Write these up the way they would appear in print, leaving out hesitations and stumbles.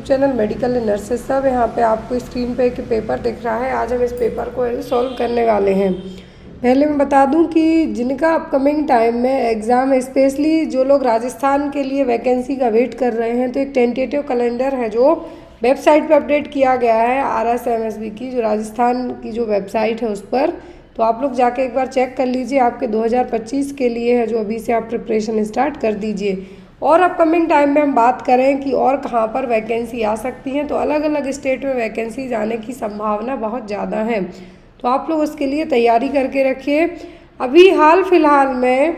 Channel medical and nurses सब। यहाँ पे आपको स्क्रीन पे एक पेपर दिख रहा है। आज हम इस पेपर को सॉल्व करने वाले हैं। पहले मैं बता दूं कि जिनका अपकमिंग टाइम में एग्ज़ाम, स्पेशली जो लोग राजस्थान के लिए वैकेंसी का वेट कर रहे हैं, तो एक टेंटेटिव कैलेंडर है जो वेबसाइट पर अपडेट किया गया है RSMSB की, जो राजस्थान की जो वेबसाइट है उस पर। तो आप लोग जाके एक बार चेक कर लीजिए, आपके 2025 के लिए है, जो अभी से आप प्रिपरेशन स्टार्ट कर दीजिए। और अपकमिंग टाइम में हम बात करें कि और कहाँ पर वैकेंसी आ सकती हैं, तो अलग अलग स्टेट में वैकेंसीज आने की संभावना बहुत ज़्यादा है। तो आप लोग उसके लिए तैयारी करके रखिए। अभी हाल फिलहाल में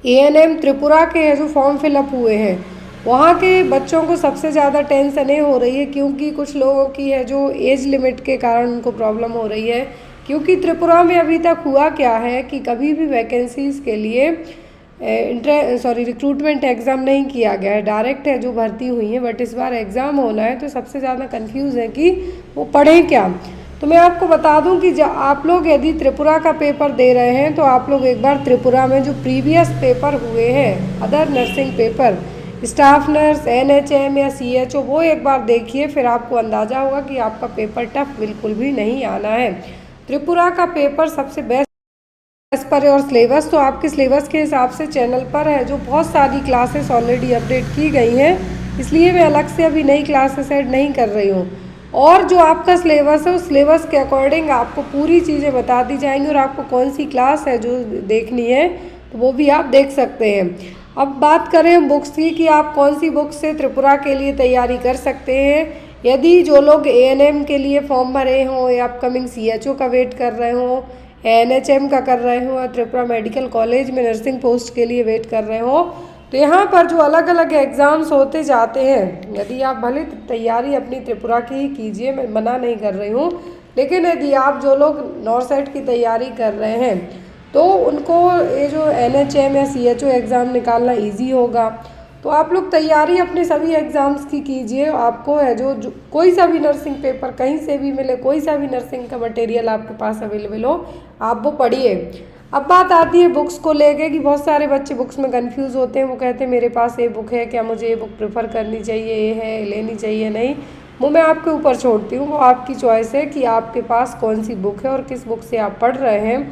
ANM त्रिपुरा के जो फॉर्म फिलअप हुए हैं, वहाँ के बच्चों को सबसे ज़्यादा टेंशन ये हो रही है, क्योंकि कुछ लोगों की है जो एज लिमिट के कारण उनको प्रॉब्लम हो रही है। क्योंकि त्रिपुरा में अभी तक हुआ क्या है कि कभी भी वैकेंसीज़ के लिए रिक्रूटमेंट एग्ज़ाम नहीं किया गया है, डायरेक्ट है जो भर्ती हुई है। बट इस बार एग्ज़ाम होना है, तो सबसे ज़्यादा कंफ्यूज है कि वो पढ़ें क्या। तो मैं आपको बता दूं कि आप लोग यदि त्रिपुरा का पेपर दे रहे हैं, तो आप लोग एक बार त्रिपुरा में जो प्रीवियस पेपर हुए हैं, other nursing paper, staff nurse, NHM या CHO, वो एक बार देखिए, फिर आपको अंदाज़ा होगा कि आपका पेपर टफ बिल्कुल भी नहीं आना है। त्रिपुरा का पेपर सबसे बेस्ट एज पर और सिलेबस, तो आपके सिलेबस के हिसाब से चैनल पर है जो बहुत सारी क्लासेस ऑलरेडी अपडेट की गई हैं, इसलिए मैं अलग से अभी नई क्लासेस ऐड नहीं कर रही हूँ। और जो आपका सिलेबस है, उस सिलेबस के अकॉर्डिंग आपको पूरी चीज़ें बता दी जाएंगी, और आपको कौन सी क्लास है जो देखनी है, तो वो भी आप देख सकते हैं। अब बात करें बुक्स की कि आप कौन सी बुक से त्रिपुरा के लिए तैयारी कर सकते हैं। यदि जो लोग ANM के लिए फॉर्म भरे हों, या अपकमिंग CHO का वेट कर रहे हों, NHM का कर रहे हो, या त्रिपुरा मेडिकल कॉलेज में नर्सिंग पोस्ट के लिए वेट कर रहे हो, तो यहाँ पर जो अलग अलग एग्ज़ाम्स होते जाते हैं, यदि आप भले तैयारी अपनी त्रिपुरा की ही कीजिए, मैं मना नहीं कर रही हूँ, लेकिन यदि आप जो लोग नॉर्सेट की तैयारी कर रहे हैं, तो उनको ये जो NHM या CHO एग्ज़ाम निकालना ईजी होगा। तो आप लोग तैयारी अपने सभी एग्ज़ाम्स की कीजिए। आपको है जो कोई सा भी नर्सिंग पेपर कहीं से भी मिले, कोई सा भी नर्सिंग का मटेरियल आपके पास अवेलेबल हो, आप वो पढ़िए। अब बात आती है बुक्स को लेके कि बहुत सारे बच्चे बुक्स में कंफ्यूज होते हैं। वो कहते हैं मेरे पास ये बुक है, क्या मुझे ये बुक प्रेफर करनी चाहिए, ये है लेनी चाहिए नहीं। वो मैं आपके ऊपर छोड़ती हूँ, वो आपकी चॉइस है कि आपके पास कौन सी बुक है और किस बुक से आप पढ़ रहे हैं।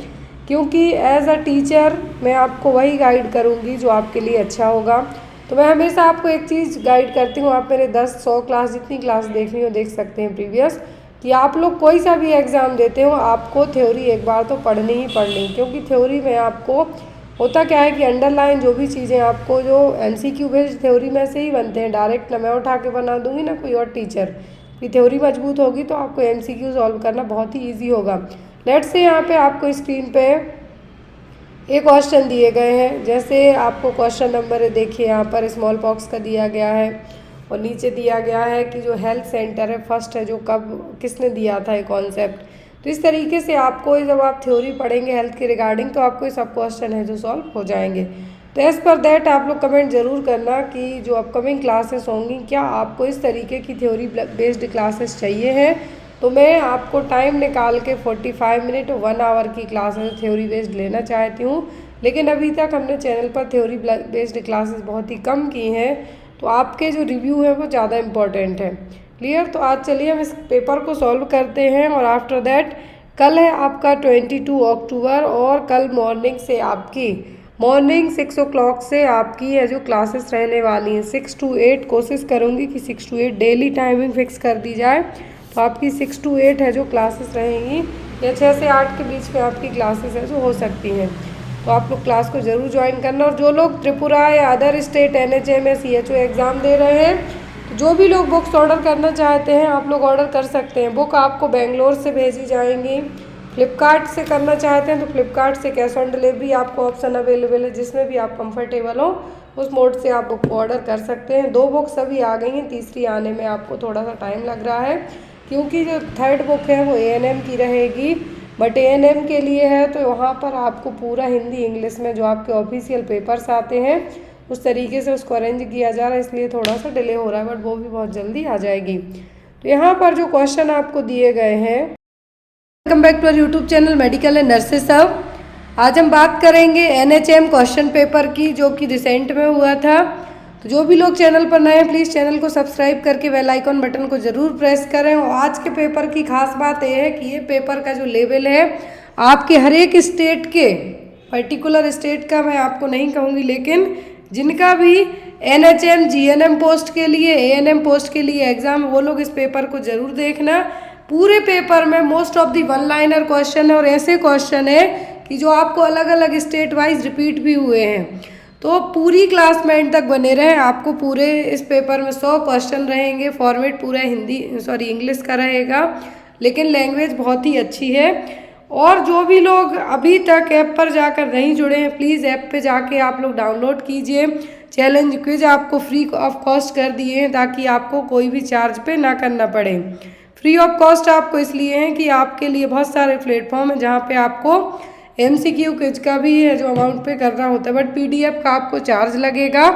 क्योंकि एज अ टीचर मैं आपको वही गाइड करूँगी जो आपके लिए अच्छा होगा। तो मैं हमेशा आपको एक चीज़ गाइड करती हूँ, आप मेरे 10-100 क्लास जितनी क्लास देखनी हो देख सकते हैं प्रीवियस, कि आप लोग कोई सा भी एग्ज़ाम देते हो, आपको थ्योरी एक बार तो पढ़नी ही पढ़नी। क्योंकि थ्योरी में आपको होता क्या है कि अंडरलाइन जो भी चीज़ें आपको जो MCQ बेस्ड थ्योरी में से ही बनते हैं, डायरेक्ट ना मैं उठा के बना दूँगी ना कोई और टीचर की। थ्योरी मजबूत होगी तो आपको MCQ सॉल्व करना बहुत ही ईजी होगा। लेट्स से यहाँ पे आपको स्क्रीन पे एक क्वेश्चन दिए गए हैं। जैसे आपको क्वेश्चन नंबर देखिए, यहाँ पर स्मॉल पॉक्स का दिया गया है, और नीचे दिया गया है कि जो हेल्थ सेंटर है फर्स्ट है, जो कब किसने दिया था ये कॉन्सेप्ट। तो इस तरीके से आपको जब आप थ्योरी पढ़ेंगे हेल्थ के रिगार्डिंग, तो आपको ये सब क्वेश्चन है जो सॉल्व हो जाएंगे। तो एज़ पर दैट आप लोग कमेंट ज़रूर करना कि जो अपकमिंग क्लासेस होंगी, क्या आपको इस तरीके की थ्योरी बेस्ड क्लासेस चाहिए हैं। तो मैं आपको टाइम निकाल के 45 मिनट 1 आवर की क्लासेस थ्योरी बेस्ड लेना चाहती हूँ। लेकिन अभी तक हमने चैनल पर थ्योरी बेस्ड क्लासेस बहुत ही कम की हैं, तो आपके जो रिव्यू है वो ज़्यादा इम्पॉर्टेंट है। क्लियर। तो आज चलिए हम इस पेपर को सॉल्व करते हैं। और आफ्टर दैट कल है आपका 22 अक्टूबर, और कल मॉर्निंग से आपकी मॉर्निंग 6 o'clock से आपकी है जो क्लासेस रहने वाली हैं 6 to 8। कोशिश करूँगी कि 6 to 8 डेली टाइमिंग फिक्स कर दी जाए। तो आपकी 6 to 8 है जो क्लासेस रहेंगी, या 6 से 8 के बीच में आपकी क्लासेस है जो हो सकती हैं। तो आप लोग क्लास को ज़रूर ज्वाइन करना। और जो लोग त्रिपुरा या अदर स्टेट NHM या CHO एग्ज़ाम दे रहे हैं, तो जो भी लोग बुक्स ऑर्डर करना चाहते हैं, आप लोग ऑर्डर कर सकते हैं। बुक आपको बेंगलोर से भेजी जाएंगी। फ्लिपकार्ट से करना चाहते हैं तो फ्लिपकार्ट से कैश ऑन डिलीवरी आपको ऑप्शन अवेलेबल है, जिसमें भी आप कंफर्टेबल हो उस मोड से आप बुक को ऑर्डर कर सकते हैं। 2 बुक्स अभी आ गई हैं, तीसरी आने में आपको थोड़ा सा टाइम लग रहा है, क्योंकि जो 3rd बुक है वो ANM की रहेगी। बट ANM के लिए है तो वहाँ पर आपको पूरा हिंदी इंग्लिश में जो आपके ऑफिशियल पेपर्स आते हैं उस तरीके से उसको अरेंज किया जा रहा है, इसलिए थोड़ा सा डिले हो रहा है, बट वो भी बहुत जल्दी आ जाएगी। तो यहाँ पर जो क्वेश्चन आपको दिए गए हैं, welcome back to our YouTube channel medical and nurses सब। आज हम बात करेंगे NHM क्वेश्चन पेपर की, जो कि रिसेंट में हुआ था। तो जो भी लोग चैनल पर नए हैं प्लीज़ चैनल को सब्सक्राइब करके बेल आइकॉन बटन को ज़रूर प्रेस करें। और आज के पेपर की खास बात यह है कि ये पेपर का जो लेवल है आपके हर एक स्टेट के, पर्टिकुलर स्टेट का मैं आपको नहीं कहूँगी, लेकिन जिनका भी NHM GNM पोस्ट के लिए, ANM पोस्ट के लिए एग्ज़ाम, वो लोग इस पेपर को ज़रूर देखना। पूरे पेपर में most of the one liner question है और ऐसे क्वेश्चन है कि जो आपको अलग अलग स्टेट वाइज रिपीट भी हुए हैं। तो पूरी क्लास में एंड तक बने रहें। आपको पूरे इस पेपर में 100 क्वेश्चन रहेंगे। फॉर्मेट पूरा इंग्लिश का रहेगा, लेकिन लैंग्वेज बहुत ही अच्छी है। और जो भी लोग अभी तक ऐप पर जाकर नहीं जुड़े हैं प्लीज़ ऐप पे जाके आप लोग डाउनलोड कीजिए। चैलेंज क्विज आपको फ्री ऑफ कॉस्ट कर दिए हैं ताकि आपको कोई भी चार्ज पे ना करना पड़े। फ्री ऑफ कॉस्ट आपको इसलिए है कि आपके लिए बहुत सारे प्लेटफॉर्म हैं जहाँ पे आपको MCQ क्विज का भी है जो अमाउंट पे करना होता है, बट PDF का आपको चार्ज लगेगा,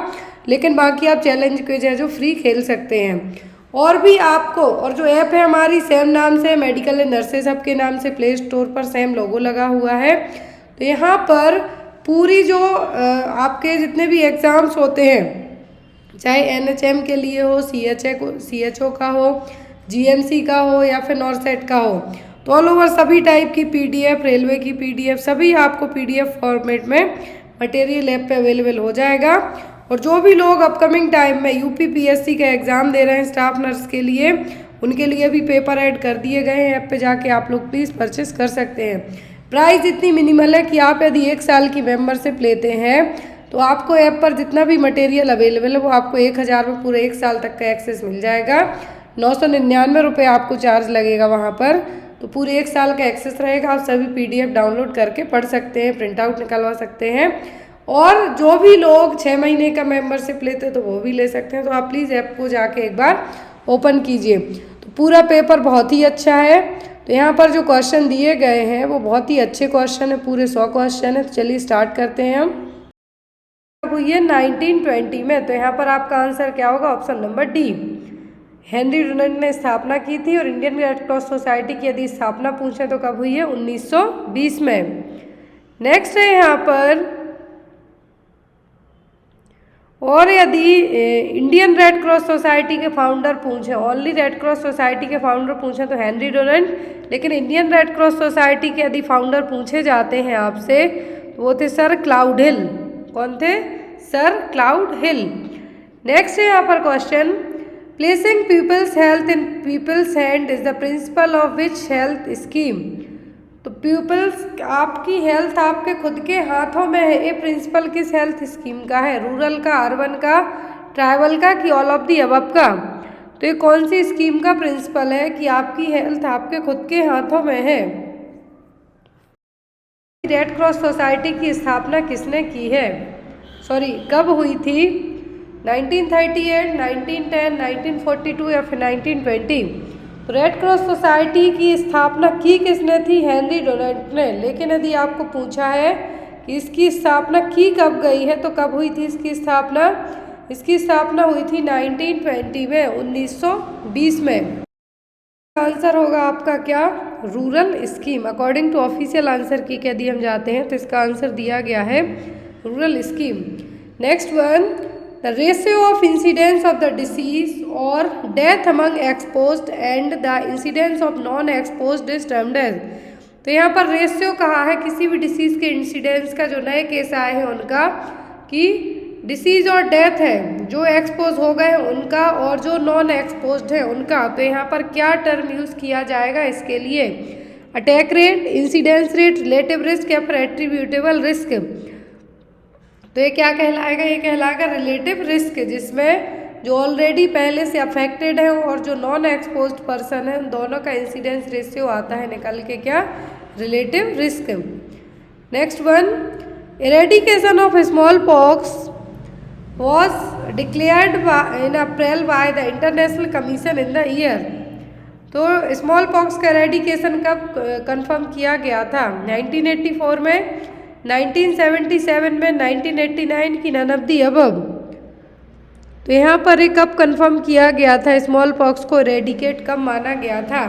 लेकिन बाकी आप चैलेंज क्विज है जो फ्री खेल सकते हैं। और भी आपको, और जो ऐप है हमारी सेम नाम से, मेडिकल एंड नर्सेज हब के नाम से प्ले स्टोर पर सेम लोगो लगा हुआ है। तो यहाँ पर पूरी जो आपके जितने भी एग्ज़ाम्स होते हैं, चाहे NHM के लिए हो, CHO का हो, GMC का हो या फिर नॉर्सेट का हो, तो ऑल ओवर सभी टाइप की PDF, रेलवे की PDF, सभी आपको PDF फॉर्मेट में मटेरियल ऐप पे अवेलेबल हो जाएगा। और जो भी लोग अपकमिंग टाइम में UPPSC का एग्ज़ाम दे रहे हैं स्टाफ नर्स के लिए, उनके लिए भी पेपर ऐड कर दिए गए हैं। ऐप पे जाके आप लोग प्लीज़ परचेस कर सकते हैं। प्राइस इतनी मिनिमल है कि आप यदि 1 साल की मेंबरशिप लेते हैं तो आपको ऐप पर जितना भी मटेरियल अवेलेबल है वो आपको 1000 में पूरे 1 साल तक का एक्सेस मिल जाएगा। 999 रुपये आपको चार्ज लगेगा वहाँ पर, तो पूरे 1 साल का एक्सेस रहेगा। आप सभी PDF डाउनलोड करके पढ़ सकते हैं, प्रिंट आउट निकलवा सकते हैं। और जो भी लोग 6 महीने का मेंबरशिप लेते हैं तो वो भी ले सकते हैं। तो आप प्लीज़ ऐप को जाके एक बार ओपन कीजिए। तो पूरा पेपर बहुत ही अच्छा है। तो यहाँ पर जो क्वेश्चन दिए गए हैं वो बहुत ही अच्छे क्वेश्चन है, पूरे 100 क्वेश्चन है। तो चलिए स्टार्ट करते हैं हम। अब ये 1920 में, तो यहाँ पर आपका आंसर क्या होगा? Option number D, Henry Dunant ने स्थापना की थी। और इंडियन रेड क्रॉस सोसाइटी की यदि स्थापना पूछें तो कब हुई है? 1920 में। नेक्स्ट है यहाँ पर, और यदि इंडियन रेड क्रॉस सोसाइटी के फाउंडर पूछें, ओनली रेड क्रॉस सोसाइटी के फाउंडर पूछें तो हेनरी डुनांट, लेकिन इंडियन रेड क्रॉस सोसाइटी के यदि फाउंडर पूछे जाते हैं आपसे तो वो थे सर क्लाउड हिल। कौन थे? सर क्लाउड हिल। नेक्स्ट है यहाँ पर question, placing people's health in people's hand is the principle of which health scheme. तो पीपल्स, आपकी हेल्थ आपके खुद के हाथों में है, ये प्रिंसिपल किस हेल्थ स्कीम का है? रूरल का, अर्बन का, ट्राइबल का, कि ऑल ऑफ दी अबव का? तो ये कौन सी स्कीम का प्रिंसिपल है कि आपकी हेल्थ आपके खुद के हाथों में है? रेड क्रॉस सोसाइटी की स्थापना किसने की है? कब हुई थी? 1938, 1910, 1942 या फिर 1920? तो रेड क्रॉस सोसाइटी की स्थापना की किसने थी? हेनरी डुनांट ने। लेकिन यदि आपको पूछा है कि इसकी स्थापना की कब गई है तो कब हुई थी इसकी स्थापना? इसकी स्थापना हुई थी 1920 में, 1920 में। आंसर होगा आपका क्या? Rural scheme. According to official answer की यदि हम जाते हैं तो इसका आंसर दिया गया है rural scheme. Next one, the ratio of incidence of the disease और death among exposed and the incidence of non exposed is termed as. तो यहाँ पर रेशियो कहा है किसी भी डिसीज़ के इंसिडेंस का, जो नए केस आए हैं उनका, कि डिसीज और डेथ है, जो एक्सपोज हो गए हैं उनका और जो नॉन एक्सपोज्ड है उनका। तो यहाँ पर क्या टर्म यूज़ किया जाएगा इसके लिए? Attack rate, incidence rate, relative risk या फिर एट्रीब्यूटेबल रिस्क। तो ये क्या कहलाएगा? ये कहलाएगा रिलेटिव रिस्क, जिसमें जो ऑलरेडी पहले से अफेक्टेड है और जो नॉन एक्सपोज्ड पर्सन है, उन दोनों का इंसिडेंस रेशियो आता है निकल के क्या? Relative risk. Next one, eradication of small pox was declared in April by the International Commission in the year। तो स्मॉल पॉक्स का एरेडिकेशन कब कंफर्म किया गया था? 1984 में, 1977 में, 1989 की नन ऑफ दी अबव? तो यहाँ पर ये कब कंफर्म किया गया था? स्मॉल पॉक्स को एरेडिकेट कब माना गया था?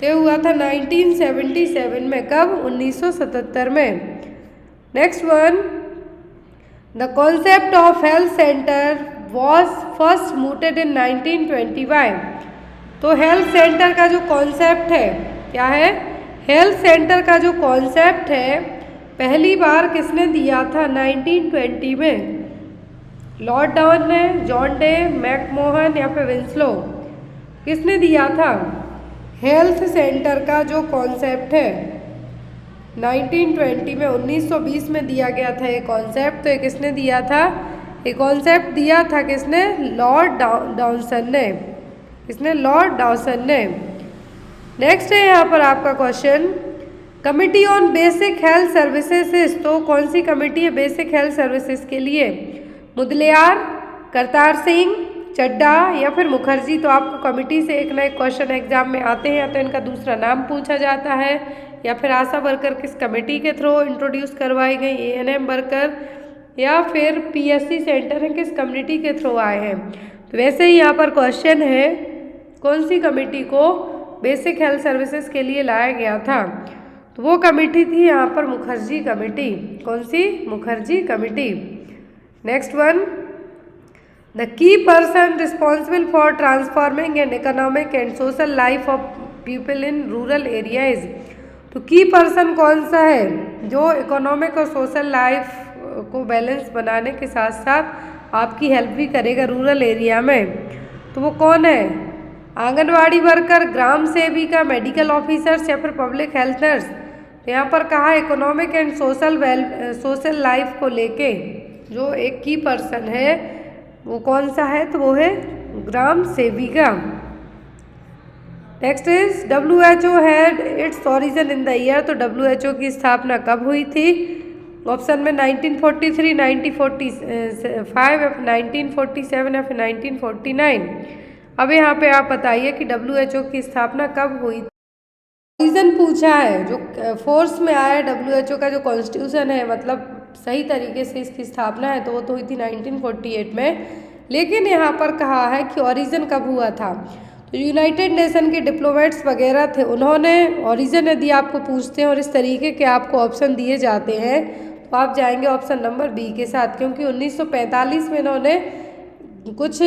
तो ये हुआ था 1977 में। कब? 1977 में। Next one, the concept of health centre was first mooted in 1925। तो हेल्थ सेंटर का जो कॉन्सेप्ट है, क्या है, हेल्थ सेंटर का जो कॉन्सेप्ट है पहली बार किसने दिया था 1920 में? लॉर्ड डाउन ने, जॉन डे, मैकमोहन या फिर विंस्लो? किसने दिया था? हेल्थ सेंटर का जो कॉन्सेप्ट है 1920 में, 1920 में दिया गया था ये कॉन्सेप्ट। तो ये किसने दिया था? ये कॉन्सेप्ट दिया था किसने? लॉर्ड डाउसन ने। किसने? लॉर्ड डाउसन ने। नेक्स्ट है यहाँ पर आपका question, committee on basic health services. तो कौन सी कमेटी है बेसिक हेल्थ सर्विसेज के लिए? मुदलियार, करतार सिंह, चड्डा या फिर मुखर्जी? तो आपको कमेटी से एक ना एक क्वेश्चन एग्जाम में आते हैं, या तो इनका दूसरा नाम पूछा जाता है, या फिर आशा वर्कर किस कमेटी के थ्रू इंट्रोड्यूस करवाई गई, एएनएम वर्कर, या फिर पीएससी सेंटर है किस कम्युनिटी के थ्रू आए हैं। तो वैसे ही यहाँ पर क्वेश्चन है कौन सी कमेटी को बेसिक हेल्थ सर्विसेज के लिए लाया गया था? तो वो कमेटी थी यहाँ पर मुखर्जी कमेटी। कौन सी? Mukherjee committee. Next one, the key person responsible for transforming and economic and social life of people in rural areas. तो की पर्सन कौन सा है जो इकोनॉमिक और सोशल लाइफ को बैलेंस बनाने के साथ साथ आपकी हेल्प भी करेगा रूरल एरिया में? तो वो कौन है? आंगनवाड़ी वर्कर, ग्राम सेविका, मेडिकल ऑफिसर्स या फिर पब्लिक हेल्थ नर्स? तो यहाँ पर कहा इकोनॉमिक एंड सोशल लाइफ को लेके जो एक की पर्सन है वो कौन सा है? तो वो है ग्राम सेविका। Next is WHO had its origin in the year. तो WHO की स्थापना कब हुई थी? ऑप्शन में 1943, 1945 या फिर 1947 या फिर 1949। अब यहाँ पे आप बताइए कि WHO की स्थापना कब हुई? रीज़न पूछा है, जो फोर्स में आया WHO का जो कॉन्स्टिट्यूशन है, मतलब सही तरीके से इसकी स्थापना है, तो वो तो हुई थी 1948 में। लेकिन यहाँ पर कहा है कि ओरिजिन कब हुआ था? तो यूनाइटेड नेशन के डिप्लोमेट्स वगैरह थे, उन्होंने ओरिजिन यदि आपको पूछते हैं और इस तरीके के आपको ऑप्शन दिए जाते हैं तो आप जाएंगे ऑप्शन नंबर बी के साथ, क्योंकि 1945 में इन्होंने कुछ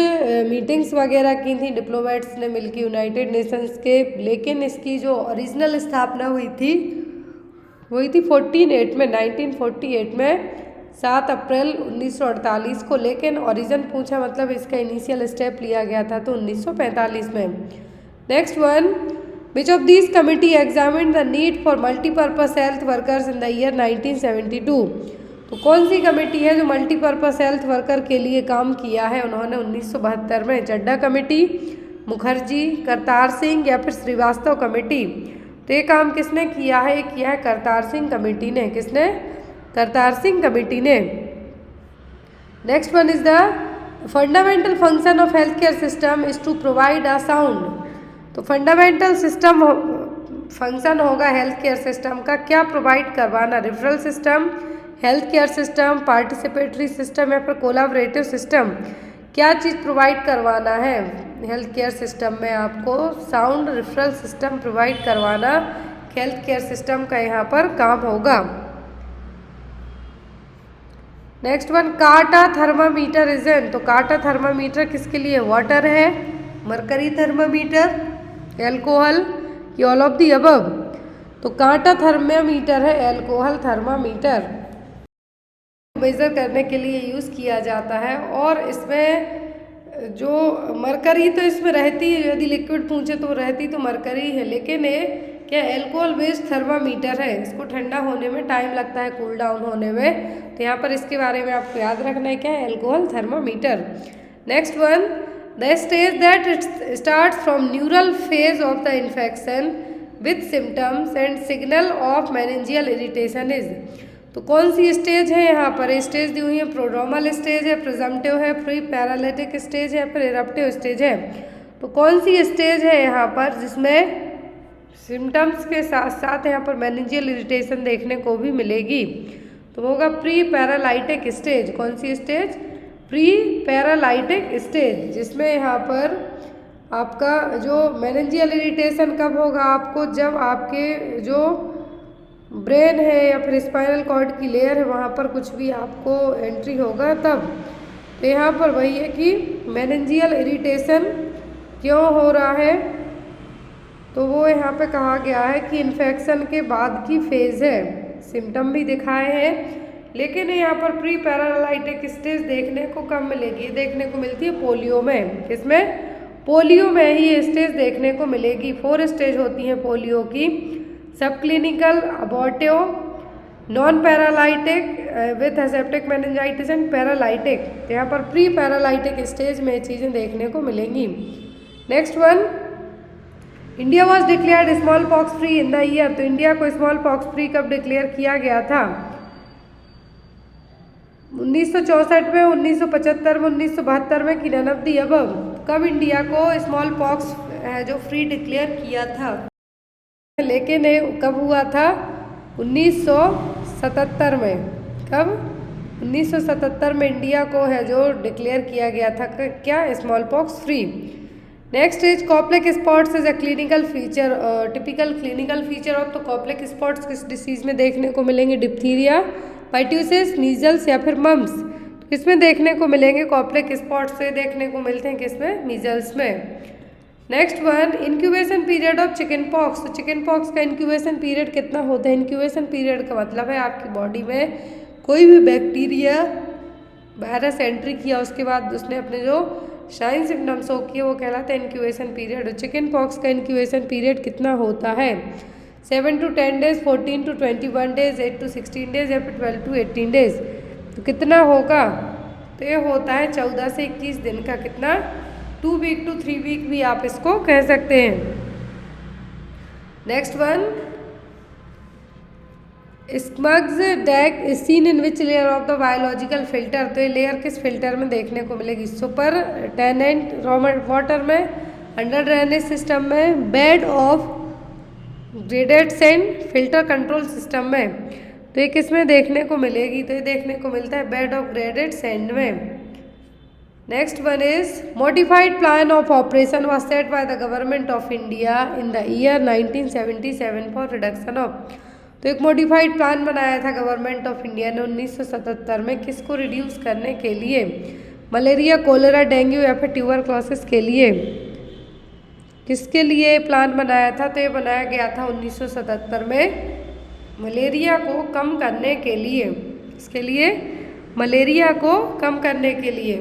मीटिंग्स वगैरह की थी डिप्लोमेट्स ने मिलकर यूनाइटेड नेशंस के। लेकिन इसकी जो ओरिजिनल स्थापना हुई थी 1948 में 7 अप्रैल 1948 को। लेकिन ओरिजिन पूछा मतलब इसका इनिशियल स्टेप लिया गया था तो 1945 में। Next one, which of this committee examined the need for multipurpose health workers in the year 1972। तो कौन सी कमेटी है जो मल्टीपर्पज हेल्थ वर्कर के लिए काम किया है उन्होंने 1972 में? चड्डा कमेटी, मुखर्जी, करतार सिंह या फिर श्रीवास्तव कमेटी? तो ये काम किसने किया है? ये किया है करतार सिंह कमेटी ने। किसने? करतार सिंह कमेटी ने। Next one is the fundamental function of health care system is to provide a sound. तो फंडामेंटल सिस्टम फंक्शन होगा हेल्थ केयर सिस्टम का क्या प्रोवाइड करवाना? Referral system, health care system, participatory system या फिर कोलाबरेटिव सिस्टम? क्या चीज़ provide करवाना है हेल्थ केयर सिस्टम में? आपको साउंड रेफरल सिस्टम प्रोवाइड करवाना हेल्थ केयर सिस्टम का यहाँ पर काम होगा। Next one, carta thermometer is an. तो कार्टा थर्मामीटर किसके लिए? वाटर है, मरकरी थर्मामीटर, एल्कोहल कि ऑल ऑफ दी अबव? तो कार्टा थर्मामीटर है एल्कोहल थर्मामीटर, मेजर करने के लिए यूज़ किया जाता है। और इसमें जो मरकरी तो इसमें रहती है, यदि लिक्विड पूछे तो रहती तो मरकरी है, लेकिन ये क्या एल्कोहल बेस्ड थर्मामीटर है, इसको ठंडा होने में टाइम लगता है, कूल डाउन होने में। तो यहाँ पर इसके बारे में आपको याद रखना है क्या है? Alcohol thermometer. Next one, the stage that it start from neural phase of the infection with symptoms and signal of meningeal irritation is. तो कौन सी स्टेज है यहाँ पर? स्टेज दी हुई है, प्रोड्रोमल स्टेज है, प्रिजम्पटिव है, प्री पैरालिटिक स्टेज है, फिर इरप्टिव स्टेज है। तो कौन सी स्टेज है यहाँ पर जिसमें सिम्टम्स के साथ साथ यहाँ पर मेनिंजियल इरिटेशन देखने को भी मिलेगी? तो होगा प्री पैरालाइटिक स्टेज। कौन सी स्टेज? प्री पैरालाइटिक स्टेज, जिसमें यहाँ पर आपका जो मेनिंजियल इरिटेशन कब होगा आपको? जब आपके जो ब्रेन है या फिर स्पाइनल कॉर्ड की लेयर है वहाँ पर कुछ भी आपको एंट्री होगा तब। तो यहाँ पर वही है कि मेनिंजियल इरिटेशन क्यों हो रहा है, तो वो यहाँ पे कहा गया है कि इन्फेक्शन के बाद की फेज़ है। सिम्टम भी दिखाए हैं, लेकिन यहाँ पर प्री पैरालाइटिक स्टेज देखने को कम मिलेगी, देखने को मिलती है पोलियो में। किसमें? पोलियो में ही ये स्टेज देखने को मिलेगी। 4 स्टेज होती हैं पोलियो की। Sub clinical, abortive, non paralytic with aseptic meningitis and paralytic. तो यहाँ पर प्री पैरालाइटिक स्टेज में चीज़ें देखने को मिलेंगी। Next one, India was declared small pox free in the year. तो इंडिया को स्मॉल पॉक्स फ्री कब डिक्लेयर किया गया था? 1964 में, 1975 में, 1972 में कि नन ऑफ द अबव? कब इंडिया को स्मॉल पॉक्स जो फ्री डिक्लेयर किया था? लेकिन कब हुआ था? 1977 में। कब? 1977 में इंडिया को है जो डिक्लेयर किया गया था क्या? Smallpox free. Next is Koplik spots is a clinical feature, typical clinical feature of. तो कॉप्लेक स्पॉट्स किस डिसीज में देखने को मिलेंगे? डिप्थीरिया, पाइट्यूसिस, मीजल्स या फिर मम्स। तो किसमें देखने को मिलेंगे? कॉप्लेक स्पॉट्स से देखने को मिलते हैं किसमें? मीजल्स में। Next one, incubation period of chicken pox. तो चिकन पॉक्स का इंक्यूबेशन पीरियड कितना होता है? इंक्यूबेशन पीरियड का मतलब है आपकी बॉडी में कोई भी बैक्टीरिया, वायरस एंट्री किया, उसके बाद उसने अपने जो साइन सिम्टम्स शो किए, वो कहलाता है इंक्यूबेशन पीरियड। चिकन पॉक्स का इंक्यूबेशन पीरियड कितना होता है? 7 to 10 days, 14 to 21 days, 8 to 16 days या फिर 12 to 18 डेज। तो कितना होगा? तो ये होता है 14 से 21 दिन का। कितना? 2 वीक to 3 वीक भी आप इसको कह सकते हैं। Next one, schmutzdecke is seen in which layer of the biological filter. तो ये लेयर किस फिल्टर में देखने को मिलेगी? सुपर टेनेंट वाटर में, अंडर ड्रेनेज सिस्टम में, bed of graded sand, filter control system में। तो ये किस में देखने को मिलेगी? तो ये देखने को मिलता है बेड ऑफ ग्रेडेड सैंड में। Next one is modified plan of operation was set by the government of India in the year 1977 for reduction of. तो एक मॉडिफाइड प्लान बनाया था गवर्नमेंट ऑफ इंडिया ने 1977 में, किसको रिड्यूस करने के लिए? मलेरिया, कोलेरा, डेंगू या फिर ट्यूबरक्लोसिस के लिए। किसके लिए प्लान बनाया था? तो ये बनाया गया था 1977 में मलेरिया को कम करने के लिए। इसके लिए मलेरिया को कम करने के लिए।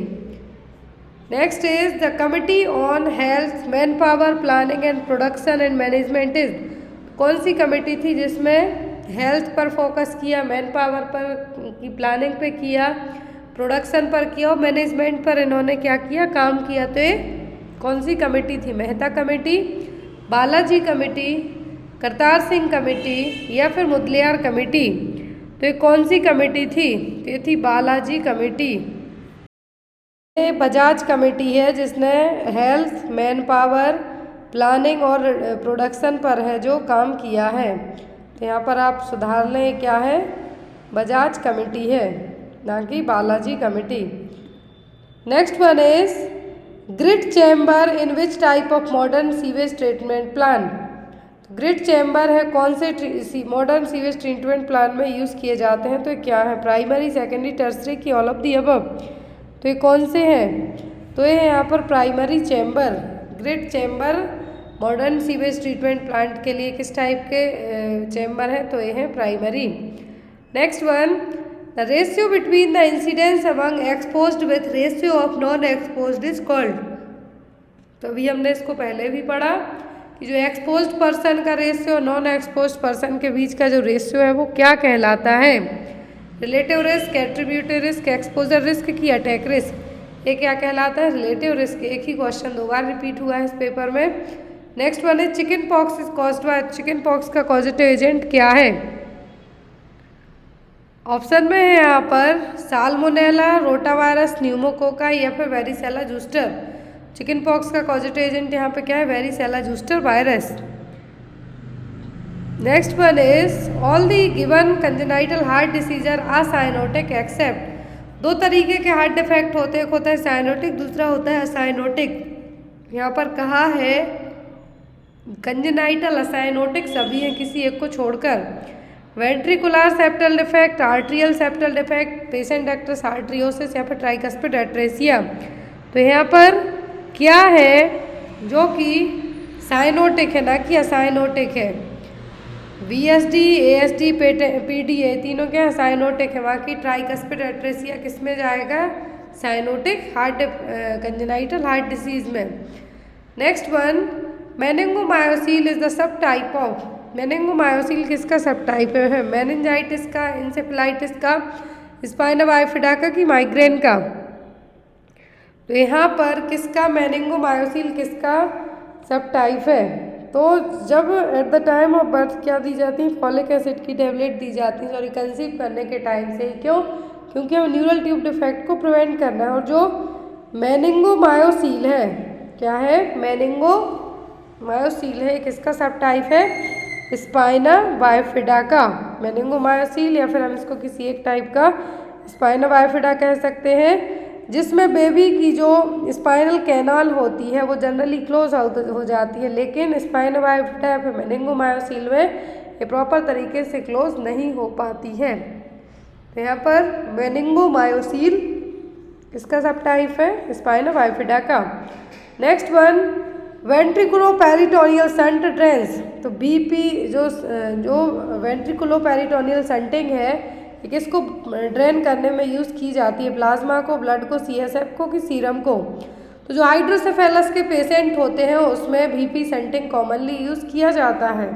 Next is the committee on health, man power, planning and production and management is. कौन सी कमेटी थी जिसमें हेल्थ पर फोकस किया, मैन पावर पर की प्लानिंग पे किया, प्रोडक्शन पर किया और मैनेजमेंट पर इन्होंने क्या किया? काम किया। तो ये कौन सी कमेटी थी? Mehta committee, Balaji committee, Kartar Singh committee या फिर मुदलियार कमेटी। तो ये कौन सी कमेटी थी? तो ये थी बालाजी कमेटी। ये बजाज कमेटी है जिसने हेल्थ, मैन पावर, प्लानिंग और प्रोडक्शन पर है जो काम किया है। तो यहाँ पर आप सुधार लें, क्या है? बजाज कमेटी है, ना कि Balaji committee. Next one is grid chamber in which type of modern sewage treatment plan. Grid chamber है कौन से मॉडर्न सीवेज ट्रीटमेंट प्लान में यूज़ किए जाते हैं? तो क्या है? प्राइमरी, सेकेंडरी, टर्सरी की ऑल ऑफ दी अबव। तो ये कौन से हैं? तो ये यहाँ पर primary chamber, grid chamber modern sewage treatment plant के लिए किस टाइप के चैम्बर हैं? तो ये हैं primary. Next one, the ratio between the incidence among exposed with ratio of non exposed is called. तो अभी हमने इसको पहले भी पढ़ा कि जो एक्सपोज्ड पर्सन का रेशियो, नॉन एक्सपोज्ड पर्सन के बीच का जो रेशियो है वो क्या कहलाता है? Relative risk, attributive risk, exposure risk की अटैक रिस्क। ये क्या कहलाता है? Relative risk. एक ही क्वेश्चन 2 बार रिपीट हुआ है इस पेपर में। नेक्स्ट वन है chicken pox is caused bye. Chicken pox का कॉजेटिव एजेंट क्या है? ऑप्शन में है यहाँ पर साल्मोनेला, रोटावायरस, न्यूमोकोका या फिर वेरिसेला जूस्टर। चिकन पॉक्स का कॉजेटिव एजेंट यहाँ पे क्या है? Varicella zoster virus. Next one is all the given congenital heart disease are acyanotic except. 2 तरीके के हार्ट डिफेक्ट होते हैं, एक होता है साइनोटिक, दूसरा होता है असाइनोटिक। यहाँ पर कहा है कंजेनाइटल, असाइनोटिक सभी हैं किसी एक को छोड़कर। Ventricular septal defect, atrial septal defect, patent ductus arteriosus या फिर ट्राइकस्पिड एट्रेसिया। तो यहाँ पर क्या है जो कि साइनोटिक है ना कि असाइनोटिक है। VSD, ASD, PDA तीनों क्या है साइनोटिक है। बाकी ट्राइकस्पिड एट्रेसिया किस में जाएगा, cyanotic heart congenital heart disease में। Next one, meningomyelocele is the subtype of, meningomyelocele किसका सब टाइप है, मेनिंजाइटिस का, इंसेफेलाइटिस का, स्पाइना बाइफिडा का कि माइग्रेन का। तो यहाँ पर किसका मेनिंगोमायोसील किसका सब टाइप है। तो जब eight the time of birth क्या दी जाती है, फॉलिक एसिड की टेबलेट दी जाती है, सॉरी कंसीव करने के टाइम से। क्यों, क्योंकि हमें न्यूरल ट्यूब डिफेक्ट को प्रिवेंट करना है। और जो मेनिंगोमायोसील है क्या है, मेनिंगोमायोसील है किसका सब टाइप है, स्पाइना बाइफिडा का मेनिंगोमायोसील, या फिर हम इसको किसी एक टाइप का स्पाइना बाइफिडा कह सकते हैं, जिसमें बेबी की जो स्पाइनल कैनाल होती है वो जनरली क्लोज हो जाती है, लेकिन स्पाइना बाइफिडा या फिर मेनिंगोमायोसील में ये प्रॉपर तरीके से क्लोज नहीं हो पाती है। तो यहाँ पर मेनिंगोमायोसील किसका सब टाइप है, स्पाइना बाइफिडा का। Next one, ventriculoperitoneal shunt drains. तो BP जो वेंट्रिकुलोपेरिटोनियल शंटिंग है ये किसको ड्रेन करने में यूज़ की जाती है, प्लाज्मा को, ब्लड को, CSF को कि सीरम को। तो जो हाइड्रोसेफेलस के पेशेंट होते हैं उसमें BP शंटिंग कॉमनली यूज़ किया जाता है।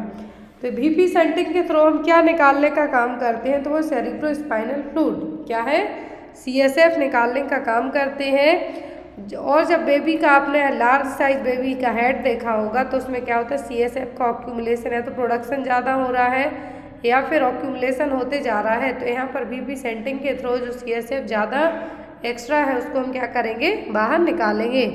तो BP शंटिंग के थ्रू हम क्या निकालने का काम करते हैं, तो वो सेरिब्रोस्पाइनल फ्लूइड क्या है, CSF निकालने का काम करते हैं। और जब बेबी का आपने लार्ज साइज बेबी का हेड देखा होगा तो उसमें क्या होता है, CSF का ऑक्यूमुलेशन है, तो प्रोडक्शन ज़्यादा हो रहा है या फिर ऑक्यूमुलेशन होते जा रहा है। तो यहाँ पर BP शंटिंग के थ्रू जो CSF ज़्यादा एक्स्ट्रा है उसको हम क्या करेंगे, बाहर निकालेंगे।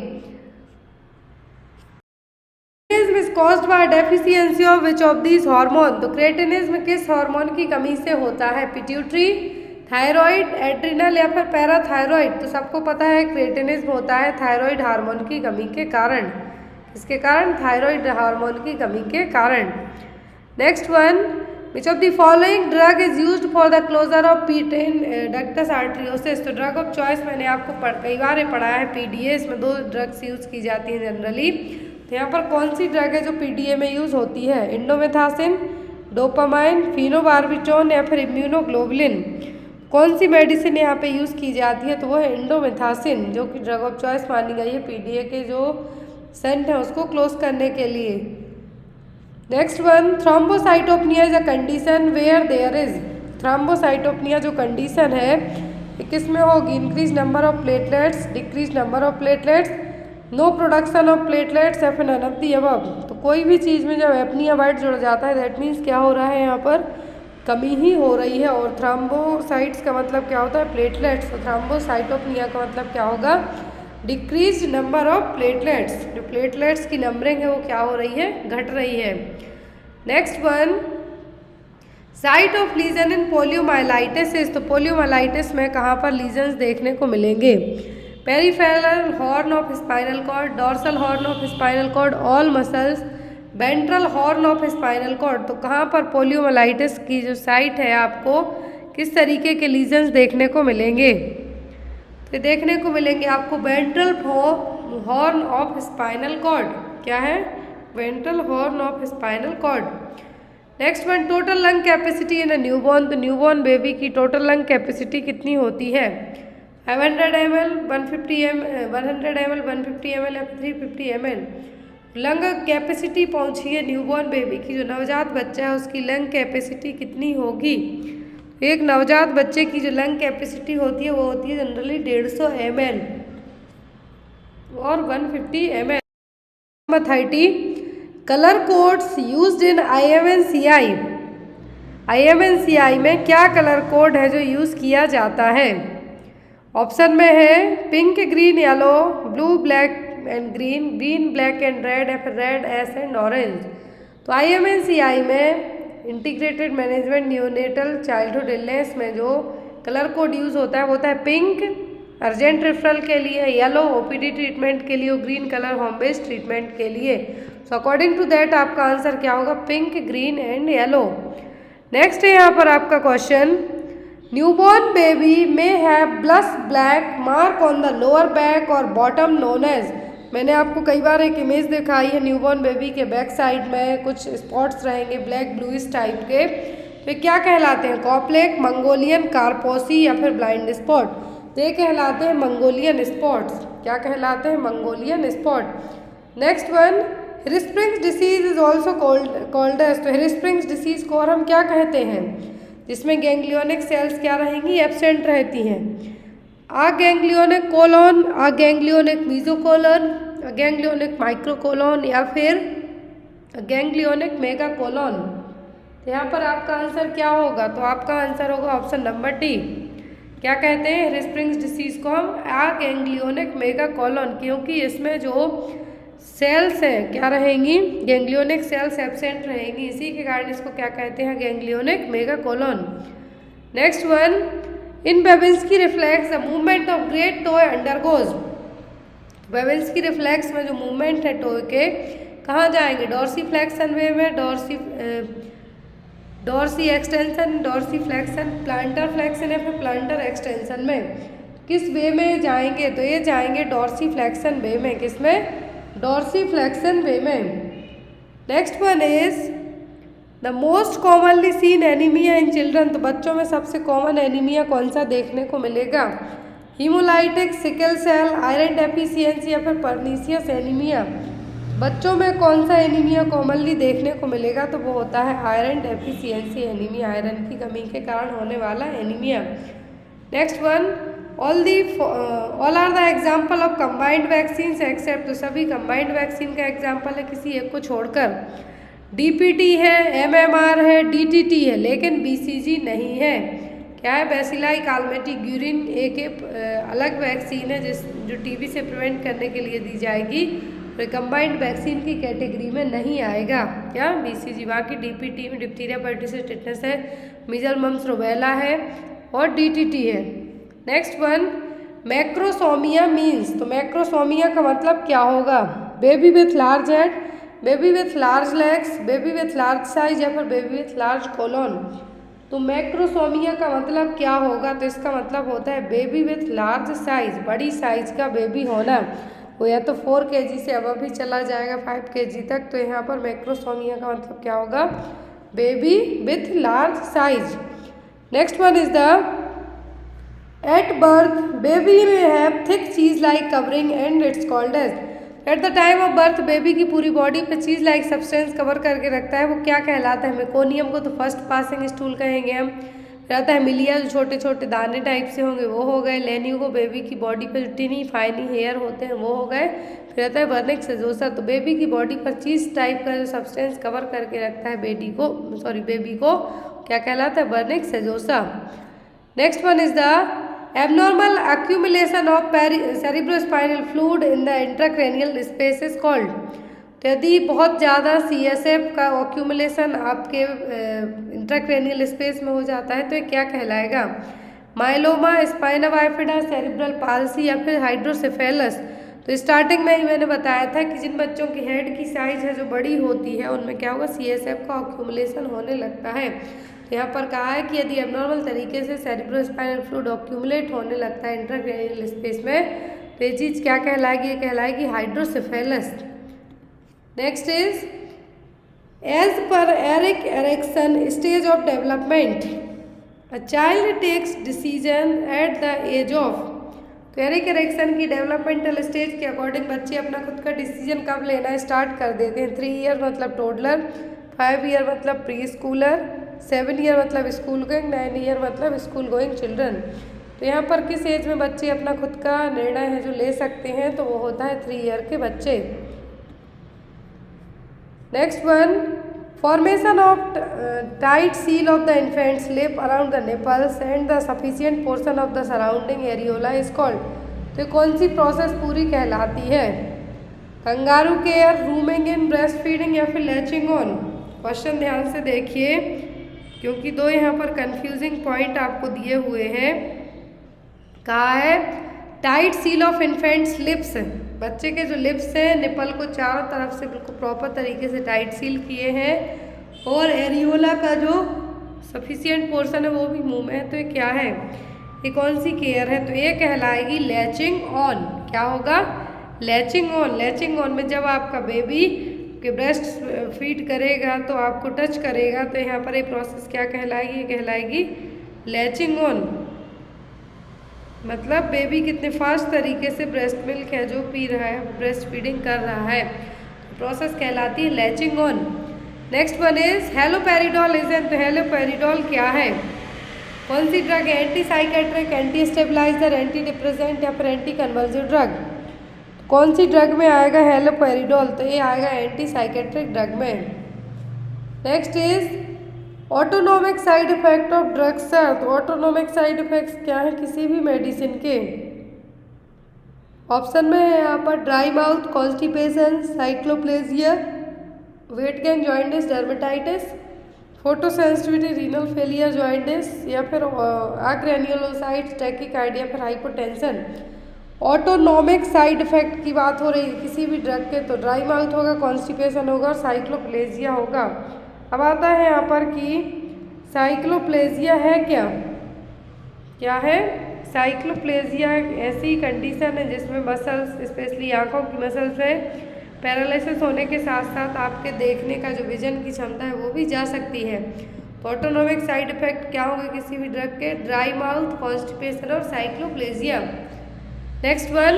Cretinism is caused bye deficiency of which of these hormone. तो क्रेटिनिज्म किस हार्मोन की कमी से होता है, पिट्यूटरी, थायराइड, एड्रिनल या फिर पैराथायरॉइड। तो सबको पता है क्रेटिनिज्म होता है थायराइड हार्मोन की कमी के कारण। इसके कारण थायराइड हार्मोन की कमी के कारण। Next one, which of the following drug is used for the closure of P10 ductus arteriosus. तो ड्रग ऑफ चॉइस मैंने आपको कई बार पढ़ाया है PDA, इसमें 2 ड्रग्स यूज़ की जाती हैं जनरली। तो यहाँ पर कौन सी ड्रग है जो PDA में यूज़ होती है, इंडोमेथासिन, डोपामाइन, फिनोबार्बिटोन या फिर इम्यूनोग्लोबुलिन। कौन सी मेडिसिन यहाँ पे यूज़ की जाती है, तो वो है इंडोमेथासिन, जो कि ड्रग ऑफ चॉइस मानी गई है PDA के जो सेंट है उसको क्लोज करने के लिए। Next one, thrombocytopenia is a condition where there is, thrombocytopenia जो कंडीशन है ये किस में होगी, increase number of platelets, decrease number of platelets, no production of platelets या फिर नन ऑफ द अबव। तो कोई भी चीज़ में जब एपनिया वर्ड जुड़ जाता है दैट मीन्स क्या हो रहा है, यहाँ पर कमी ही हो रही है। और थ्रोम्बोसाइट्स का मतलब क्या होता है, प्लेटलेट्स। तो थ्रोम्बोसाइटोपनिया का मतलब क्या होगा, डिक्रीज नंबर ऑफ प्लेटलेट्स, जो प्लेटलेट्स की नंबरिंग है वो क्या हो रही है, घट रही है। Next one, site of lesion in poliomyelitis. तो पोलियोमाइलाइटिस में कहाँ पर लीजन्स देखने को मिलेंगे, peripheral horn of spinal cord, dorsal horn of spinal cord, all muscles, ventral horn of spinal cord. तो कहाँ पर पोलियोमाइलाइटिस की जो साइट है आपको किस तरीके के लीजन्स देखने को मिलेंगे, तो देखने को मिलेंगे आपको ventral horn of spinal cord, क्या है, ventral horn of spinal cord. Next one, total lung capacity in a newborn. तो न्यूबॉर्न बेबी की टोटल लंग कैपेसिटी कितनी होती है, 500 ml, 150 ml, 150 ml या 350 ml। लंग कैपेसिटी पहुंची है न्यूबॉर्न बेबी की, जो नवजात बच्चा है उसकी लंग कैपेसिटी कितनी होगी। एक नवजात बच्चे की जो लंग कैपेसिटी होती है वो होती है जनरली 150 ml और 150 ml। Number 30, colour codes used in IMNCI। IMNCI में क्या कलर कोड है जो यूज़ किया जाता है, ऑप्शन में है pink, green, yellow, blue, black and green, green, black and red या फिर रेड, एस एंड ऑरेंज। तो IMNCI में integrated management neonatal childhood illness में जो कलर कोड यूज़ होता है वो होता है पिंक अर्जेंट रेफरल के लिए, येलो OPD ट्रीटमेंट के लिए, और green colour home based treatment के लिए। सो अकॉर्डिंग टू दैट आपका आंसर क्या होगा, pink, green and yellow. Next है यहाँ पर आपका question, newborn baby may have black mark on the lower back और बॉटम नोन एज। मैंने आपको कई बार एक इमेज दिखाई है, न्यूबॉर्न बेबी के बैक साइड में कुछ स्पॉट्स रहेंगे ब्लैक ब्लूइश टाइप के, तो क्या कहलाते हैं? कॉप्लेक, मंगोलियन, कारपोसी या फिर ब्लाइंड स्पॉट। तो ये कहलाते हैं मंगोलियन स्पॉट्स। क्या कहलाते हैं? Mongolian spot. Next one, Hirschsprung's disease is also called as. तो हिरस्प्रिंग्स डिसीज को और हम क्या कहते हैं? जिसमें गैंग्लियोनिक सेल्स क्या रहेंगी? एब्सेंट रहती हैं। अगैंग्लियोनिक कोलोन, अगैंग्लियोनिक मीजोकोलोन, अगैंग्लियोनिक माइक्रोकोलोन या फिर अगैंग्लियोनिक मेगाकोलोन। तो यहाँ पर आपका आंसर क्या होगा? तो आपका आंसर होगा ऑप्शन नंबर डी। क्या कहते हैं? हिरस्प्रिंग्स डिसीज को हम अगैंग्लियोनिक मेगाकोलोन, क्योंकि इसमें जो सेल्स हैं क्या रहेंगी? गैंग्लियोनिक सेल्स एब्सेंट रहेंगी, इसी के कारण इसको क्या कहते हैं? Ganglionic megacolon. Next one, in Babinski reflex the movement of great toy undergoes. Babinski reflex में जो मूवमेंट है टॉय के, कहाँ जाएंगे? डॉर्सीफ्लेक्सन वे में, dorsi extension, dorsi flexion, plantar flexion या फिर प्लांटर एक्सटेंशन में किस वे में जाएंगे? तो ये जाएंगे डॉर्सी फ्लेक्सन वे में। किस में? डॉर्सी फ्लेक्सन वे में। Next one is the most commonly seen anaemia in children. तो बच्चों में सबसे कॉमन एनीमिया कौन सा देखने को मिलेगा? Haemolytic, sickle cell, iron deficiency या फिर पर्नीशियस एनीमिया। बच्चों में कौन सा एनीमिया कॉमनली देखने को मिलेगा? तो वो होता है आयरन डेफिशिएंसी एनीमिया, आयरन की कमी के कारण होने वाला anaemia. Next one, all are the example of combined vaccine except. तो सभी कंबाइंड वैक्सीन का एग्जाम्पल है किसी एक को छोड़कर। डीपीटी है, एमएमआर है, डीटीटी है, लेकिन बीसीजी नहीं है। क्या है? बैसिलाई कालमेटी ग्यूरिन एक अलग वैक्सीन है जो टीबी से प्रिवेंट करने के लिए दी जाएगी, तो कंबाइंड वैक्सीन की कैटेगरी में नहीं आएगा। क्या? बीसीजी। बाकी डीपीटी में डिप्थीरिया, परtussis, टिटनस है, मीजल, मम्स, रूबेला है और डीटीटी है। Next one, macrosomia means. तो मैक्रोसोमिया का मतलब क्या होगा? Baby with large head, baby with large legs, baby with large size या फिर बेबी विथ लार्ज कोलोन। तो मैक्रोसोमिया का मतलब क्या होगा? तो इसका मतलब होता है बेबी विथ लार्ज साइज, बड़ी साइज का बेबी होना। वो या तो 4 kg से अब भी चला जाएगा 5 kg तक। तो यहाँ पर मैक्रोसोमिया का मतलब क्या होगा? Baby with large size. Next one is the at birth baby may have thick cheese like covering and it's called as. At the time of birth baby की पूरी बॉडी पे चीज लाइक सब्सटेंस कवर करके रखता है, वो क्या कहलाता है? मेकोनियम को तो फर्स्ट पासिंग स्टूल कहेंगे हम। फिर आता है मिलिया, जो छोटे छोटे दाने टाइप से होंगे वो हो गए। लेनियो को बेबी की बॉडी पे जो टिनी फाइनी हेयर होते हैं वो हो गए। फिर आता है वर्निक सेजोसा। तो बेबी की बॉडी पर चीज टाइप का जो सब्सटेंस कवर करके रखता है बेबी को क्या कहलाता है? वर्निक सेजोसा। Next one is the abnormal accumulation of cerebrospinal fluid in the intracranial space is called। तो यदि बहुत ज़्यादा CSF का accumulation आपके इंट्राक्रेनियल स्पेस में हो जाता है तो ये क्या कहलाएगा? Myeloma, spina bifida, cerebral palsy या फिर हाइड्रोसेफेलस। तो स्टार्टिंग में ही मैंने बताया था कि जिन बच्चों की हेड की साइज है जो बड़ी होती है उनमें क्या होगा? CSF का accumulation होने लगता है। यहाँ पर कहा है कि यदि एबनॉर्मल तरीके से सेरिब्रोस्पाइनल फ्लूइड ऑक्यूमुलेट होने लगता है इंट्राक्रेनियल स्पेस में, तो ये चीज़ क्या कहलाएगी? ये कहलाएगी hydrocephalus. Next is as per Erik Erikson stage of development a child takes decision at the age of. तो एरिक एरिक्सन की डेवलपमेंटल स्टेज के अकॉर्डिंग बच्चे अपना खुद का डिसीजन कब लेना स्टार्ट कर देते हैं? 3 ईयर मतलब टोडलर, 5 ईयर मतलब प्री स्कूलर, 7 ईयर मतलब स्कूल गोइंग, 9 ईयर मतलब स्कूल गोइंग चिल्ड्रन। तो यहाँ पर किस एज में बच्चे अपना खुद का निर्णय है जो ले सकते हैं? तो वो होता है 3 ईयर के बच्चे। Next one, formation of tight seal of the infants lip around the nipples and the sufficient portion of the surrounding areola is called. तो कौन सी प्रोसेस पूरी कहलाती है? Kangaroo care, rooming in, breast feeding या फिर latching on. Question ध्यान से देखिए क्योंकि 2 यहाँ पर कंफ्यूजिंग पॉइंट आपको दिए हुए हैं। कहा है tight seal of infants lips, बच्चे के जो लिप्स हैं निपल को चारों तरफ से बिल्कुल प्रॉपर तरीके से टाइट सील किए हैं, और एरियोला का जो सफिशिएंट पोर्शन है वो भी मुंह में है, तो ये क्या है, ये कौन सी केयर है, तो ये कहलाएगी लैचिंग ऑन। क्या होगा, लैचिंग ऑन। लैचिंग ऑन में जब आपका बेबी के ब्रेस्ट फीड करेगा तो आपको टच करेगा, तो यहाँ पर ये प्रोसेस क्या कहलाएगी, ये कहलाएगी लैचिंग ऑन। मतलब बेबी कितने फास्ट तरीके से ब्रेस्ट मिल्क है जो पी रहा है, ब्रेस्ट फीडिंग कर रहा है, प्रोसेस कहलाती है latching on. Next one is haloperidol is an. तो हेलोपेरिडोल क्या है, कौन सी ड्रग है, anti psychiatric, anti stabiliser, anti depressant या फिर एंटी कन्वर्सिव ड्रग। कौन सी ड्रग में आएगा हेलोपेरिडोल, तो ये आएगा एंटी साइकेट्रिक ड्रग में। Next is autonomic side effect of drugs. तो ऑटोनोमिक साइड इफेक्ट्स क्या है किसी भी मेडिसिन के, ऑप्शन में है यहाँ पर dry mouth, constipation, cycloplegia, weight gain, jaundice, dermatitis, photosensitivity, renal failure, jaundice या फिर ग्रैन्युलोसाइट्स, टैकीकार्डिया, फिर हाइपोटेंशन। ऑटोनोमिक साइड इफेक्ट की बात हो रही है किसी भी ड्रग के, तो ड्राई माउथ होगा, कॉन्स्टिपेशन होगा और साइक्लोप्लेजिया होगा। अब आता है यहाँ पर कि साइक्लोप्लेजिया है क्या, क्या है, साइक्लोप्लेजिया ऐसी कंडीशन है जिसमें मसल्स, स्पेशली आँखों की मसल्स में पैरालिसिस होने के साथ साथ आपके देखने का जो विजन की क्षमता है वो भी जा सकती है। तो ऑटोनोमिक साइड इफेक्ट क्या होंगे किसी भी ड्रग के, ड्राई माउथ, कॉन्स्टिपेशन और cycloplegia. Next one,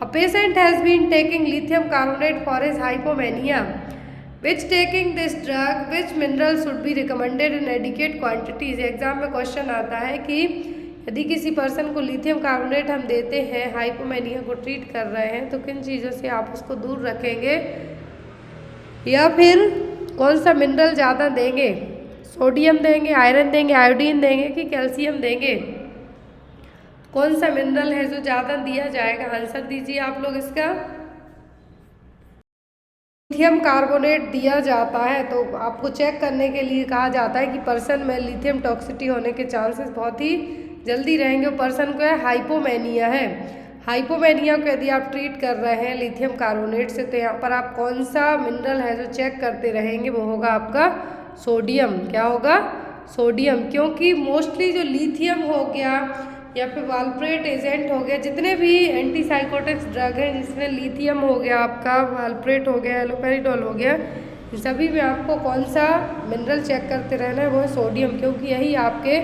a patient has been taking lithium carbonate for his hypomania, which taking this drug which mineral should be recommended in adequate quantities. Exam में question आता है कि यदि किसी person को lithium carbonate हम देते हैं, हाइपोमेनिया को ट्रीट कर रहे हैं, तो किन चीज़ों से आप उसको दूर रखेंगे, या फिर कौन सा मिनरल ज़्यादा देंगे, सोडियम देंगे, आयरन देंगे, आयोडीन देंगे कि कैल्शियम देंगे, कौन सा मिनरल है जो ज़्यादा दिया जाएगा, आंसर दीजिए आप लोग इसका। लिथियम कार्बोनेट दिया जाता है तो आपको चेक करने के लिए कहा जाता है कि पर्सन में लिथियम टॉक्सिटी होने के चांसेस बहुत ही जल्दी रहेंगे। पर्सन को हाइपोमेनिया है, हाइपोमेनिया को यदि आप ट्रीट कर रहे हैं लिथियम कार्बोनेट से, तो यहाँ पर आप कौन सा मिनरल है जो चेक करते रहेंगे, वो होगा आपका सोडियम। क्या होगा, सोडियम, क्योंकि मोस्टली जो लिथियम हो गया या फिर वाल्प्रेट एजेंट हो गया, जितने भी एंटीसाइकोटिक्स ड्रग हैं जिसमें लिथियम हो गया, आपका वाल्प्रेट हो गया, हेलोपेरिडोल हो गया, इन सभी में आपको कौन सा मिनरल चेक करते रहना है, वो है सोडियम, क्योंकि यही आपके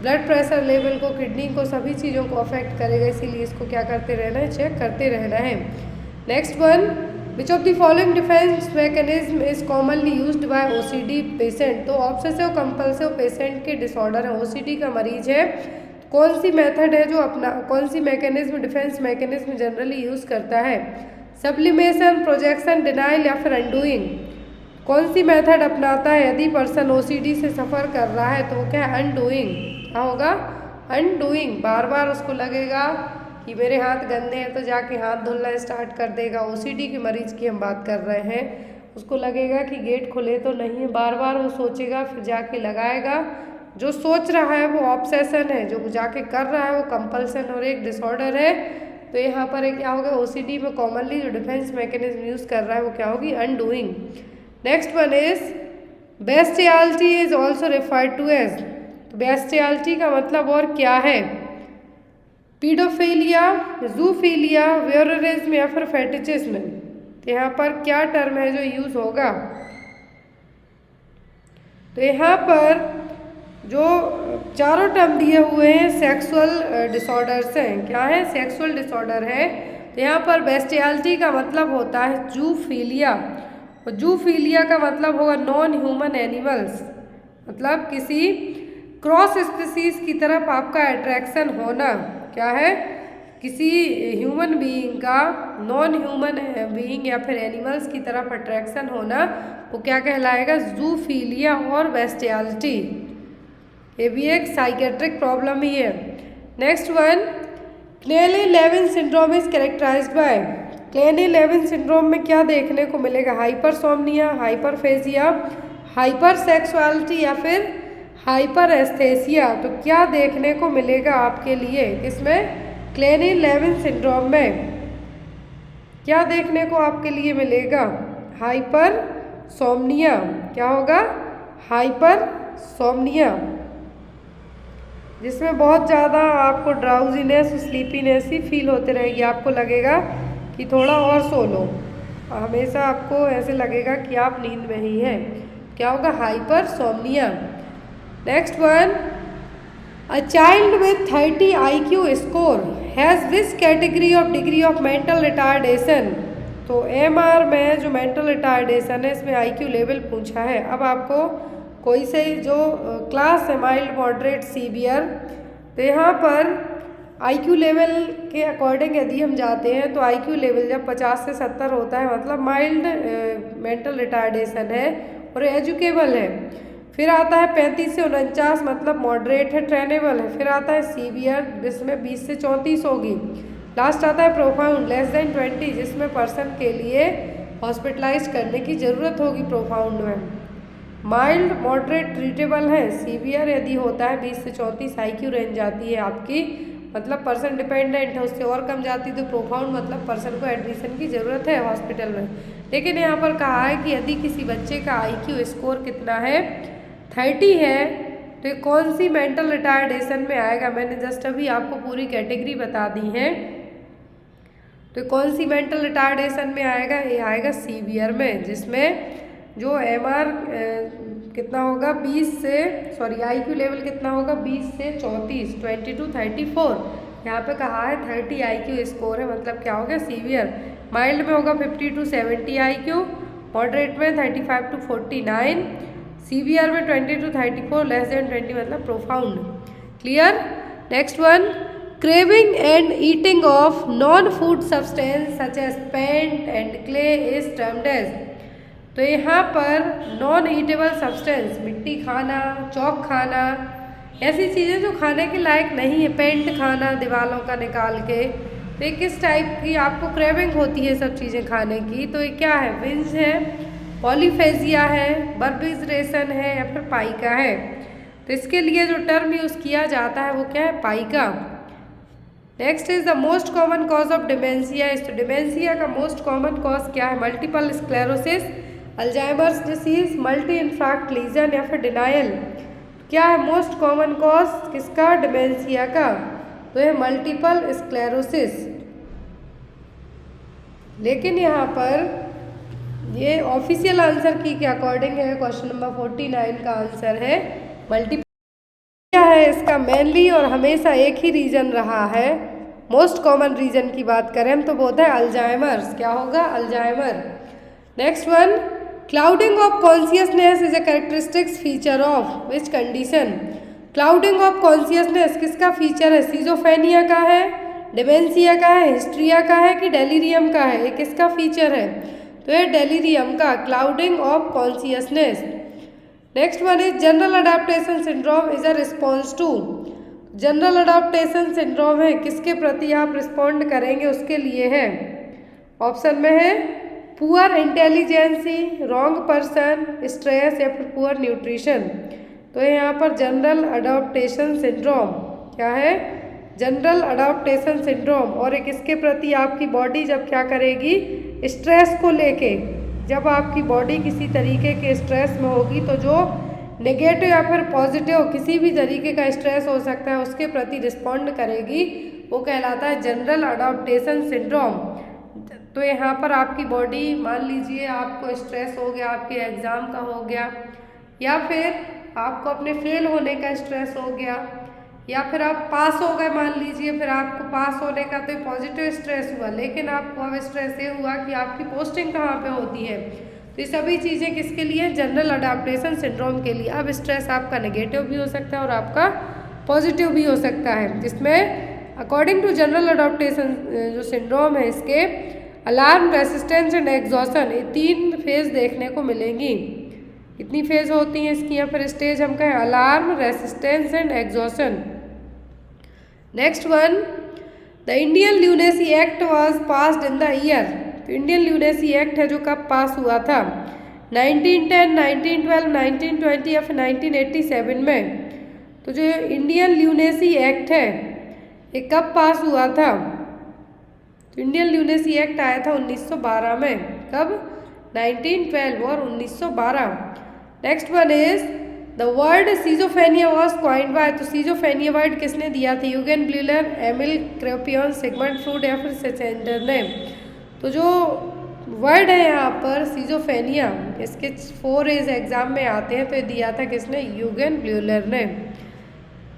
ब्लड प्रेशर लेवल को, किडनी को, सभी चीज़ों को अफेक्ट करेगा, इसीलिए इसको क्या करते रहना है, चेक करते रहना है। Next one, which of the following defence mechanism is commonly used by OCD patient. तो ऑब्सेसिव कंपल्सिव पेशेंट के डिसऑर्डर है, ओसीडी का मरीज है, कौन सी मेथड है जो अपना, कौन सी mechanism, defence mechanism generally use करता है, सब्लिमेशन, प्रोजेक्शन, डिनाइल या फिर अनडूइंग। कौन सी मेथड अपनाता है यदि पर्सन ओसीडी से सफ़र कर रहा है, तो वो क्या है, अनडूइंग। क्या होगा, अनडूइंग। बार बार उसको लगेगा कि मेरे हाथ गंदे हैं तो जाके हाथ धुलना स्टार्ट कर देगा। ओसीडी के मरीज की हम बात कर रहे हैं, उसको लगेगा कि गेट खुले तो नहीं है, बार बार वो सोचेगा फिर जाके लगाएगा। जो सोच रहा है वो ऑब्सेशन है, जो जाके कर रहा है वो कंपल्सन और एक डिसऑर्डर है। तो यहाँ पर क्या होगा, ओसीडी में कॉमनली जो डिफेंस मैकेनिज्म यूज़ कर रहा है वो क्या होगी, undoing. Next one is bestiality is also referred to as. तो बेस्टियलिटी का मतलब और क्या है, पीडोफिलिया, जूफिलिया, वोयरिज्म या फिर फेटिचिज्म। तो यहाँ पर क्या टर्म है जो यूज़ होगा, तो यहाँ पर जो चारों टर्म दिए हुए हैं सेक्सुअल डिसऑर्डर्स हैं। क्या है, सेक्सुअल डिसऑर्डर है। तो यहाँ पर बेस्टियलिटी का मतलब होता है जूफिलिया, और जूफिलिया का मतलब होगा नॉन ह्यूमन एनिमल्स, मतलब किसी क्रॉस स्पीसीज की तरफ आपका अट्रैक्शन होना। क्या है, किसी ह्यूमन बीइंग का नॉन ह्यूमन बीइंग या फिर एनिमल्स की तरफ अट्रैक्शन होना, वो क्या कहलाएगा, जूफिलिया और बेस्टियलिटी। ये भी एक साइकेट्रिक प्रॉब्लम ही है। Next one, Kleine Levin syndrome is characterised by. Kleine Levin syndrome में क्या देखने को मिलेगा, हाइपरसोमनिया, हाइपरफेजिया, हाइपरसेक्सुअलिटी या फिर हाइपर एस्थेसिया। तो क्या देखने को मिलेगा आपके लिए, किसमें, क्लेनी-लेविन सिंड्रोम में क्या देखने को आपके लिए मिलेगा, हाइपरसोमनिया। क्या होगा, हाइपर सोमनिया, जिसमें बहुत ज़्यादा आपको ड्राउजीनेस, स्लीपीनेस ही फील होते रहेगी। आपको लगेगा कि थोड़ा और सो लो, हमेशा आपको ऐसे लगेगा कि आप नींद में ही हैं। क्या होगा? Hypersomnia. Next one, a child with 30 IQ score has which category of degree of mental retardation. तो MR में जो मेंटल रिटार्डेशन है इसमें IQ लेवल पूछा है। अब आपको कोई से जो क्लास है माइल्ड, मॉडरेट, सीवियर, तो यहाँ पर IQ लेवल के अकॉर्डिंग यदि हम जाते हैं तो IQ लेवल जब 50 से 70 होता है मतलब माइल्ड मेंटल रिटार्डेशन है और एजुकेबल है। फिर आता है 35 से 49 मतलब मॉडरेट है, ट्रेनेबल है। फिर आता है सीवियर जिसमें 20 से 34 होगी। लास्ट आता है प्रोफाउंड लेस देन 20 जिसमें पर्सन के लिए हॉस्पिटलाइज करने की ज़रूरत होगी प्रोफाउंड में। माइल्ड, मॉडरेट, ट्रीटेबल है। सीवियर यदि होता है 20 से 34 IQ रेंज जाती है आपकी, मतलब पर्सन डिपेंडेंट है, उससे और कम जाती तो प्रोफाउंड मतलब पर्सन को एडमिशन की ज़रूरत है हॉस्पिटल में। लेकिन यहाँ पर कहा है कि यदि किसी बच्चे का IQ स्कोर कितना है, 30 है, तो ये कौन सी मेंटल रिटार्डेशन में आएगा। मैंने जस्ट अभी आपको पूरी कैटेगरी बता दी है। तो कौन सी मेंटल रिटार्डेशन में आएगा? ये आएगा सीवियर में, जिसमें जो MR कितना होगा 20 से IQ लेवल कितना होगा 20 से 34, 20 to 34। यहाँ पे कहा है 30 IQ स्कोर है, मतलब क्या हो गया? सीवियर। माइल्ड में होगा 50 to 70 IQ, मॉडरेट में 35 to 49, सीवियर में 20 to 34, लेस देन 20 मतलब profound. Clear? Next one, craving and eating of non food substance such as paint and clay is termed as. तो यहाँ पर नॉन ईटेबल सब्सटेंस, मिट्टी खाना, चौक खाना, ऐसी चीज़ें जो खाने के लायक नहीं है, पेंट खाना दीवारों का निकाल के, तो ये किस टाइप की आपको क्रेविंग होती है सब चीज़ें खाने की? तो ये क्या है? विंज है, पॉलीफेजिया है, बर्बिजरेशन है या फिर पाइका है। तो इसके लिए जो टर्म यूज़ किया जाता है वो क्या है? Pica. Next is the most common cause of dementia. तो डिमेंशिया का मोस्ट कॉमन कॉज क्या है? Multiple sclerosis, Alzheimer's disease, multi infarct lesion या फिर डिनायल। क्या है मोस्ट कॉमन कॉज किसका? डिमेंशिया का। तो है मल्टीपल स्क्लेरोसिस। लेकिन यहाँ पर ये ऑफिशियल आंसर की के अकॉर्डिंग है, क्वेश्चन नंबर 49 का आंसर है मल्टीपल। क्या है इसका? मेनली और हमेशा एक ही रीजन रहा है। मोस्ट कॉमन रीजन की बात करें हम तो बोलते हैं अल्जाइमर्स। क्या होगा? Alzheimer. Next one, clouding of consciousness is a characteristics feature of which condition. Clouding of consciousness किसका फीचर है? सीजोफेनिया का है, डिमेंशिया का है, हिस्ट्रिया का है कि डेलीरियम का है? ये किसका फीचर है? तो ये डेलीरियम का, clouding of consciousness. Next one is general adaptation syndrome is a response to. General adaptation syndrome है, किसके प्रति आप रिस्पॉन्ड करेंगे उसके लिए है। ऑप्शन में है poor intelligence, wrong person, stress या फिर पुअर न्यूट्रिशन। तो यहाँ पर जनरल अडॉप्टेशन सिंड्रोम क्या है? General adaptation syndrome. और एक इसके प्रति आपकी बॉडी जब क्या करेगी? स्ट्रेस को लेके, जब आपकी बॉडी किसी तरीके के स्ट्रेस में होगी तो जो नेगेटिव या फिर पॉजिटिव किसी भी तरीके का स्ट्रेस हो सकता है उसके प्रति रिस्पॉन्ड करेगी, वो कहलाता है जनरल अडॉप्टेशन सिंड्रोम। तो यहाँ पर आपकी बॉडी, मान लीजिए आपको स्ट्रेस हो गया, आपके एग्ज़ाम का हो गया, या फिर आपको अपने फेल होने का स्ट्रेस हो गया, या फिर आप पास हो गए मान लीजिए, फिर आपको पास होने का तो पॉजिटिव स्ट्रेस हुआ, लेकिन आपको अब स्ट्रेस ये हुआ कि आपकी पोस्टिंग कहाँ पे होती है। तो ये सभी चीज़ें किसके लिए? जनरल अडॉप्टेशन सिंड्रोम के लिए। अब स्ट्रेस आपका नेगेटिव भी हो सकता है और आपका पॉजिटिव भी हो सकता है, जिसमें अकॉर्डिंग टू जनरल अडॉप्टेशन जो सिंड्रोम है इसके अलार्म, रेसिस्टेंस एंड एग्जॉशन, ये 3 फेज देखने को मिलेंगी। कितनी फेज होती हैं इसकी? या फिर स्टेज हम कहें alarm, resistance and exhaustion. Next one, the Indian lunacy act was passed in the year. तो इंडियन ल्यूनेसी एक्ट है जो कब पास हुआ था? 1910, 1912, 1920 या फिर 1987 में। तो जो इंडियन ल्यूनेसी एक्ट है ये कब पास हुआ था? तो इंडियन ल्यूनेसी एक्ट आया था 1912 में। कब? 1912 और 1912। Next one is the word schizophrenia was coined by, तो सीजोफेनिया वर्ड किसने दिया था? Eugen Bleuler, Emil Kraepelin, Sigmund Freud या फिर सेचेंडर ने। तो जो वर्ड है यहाँ पर सीजोफेनिया, इसके 4 एग्जाम में आते हैं, तो ये दिया था किसने? यूगेन ब्यूलर ने।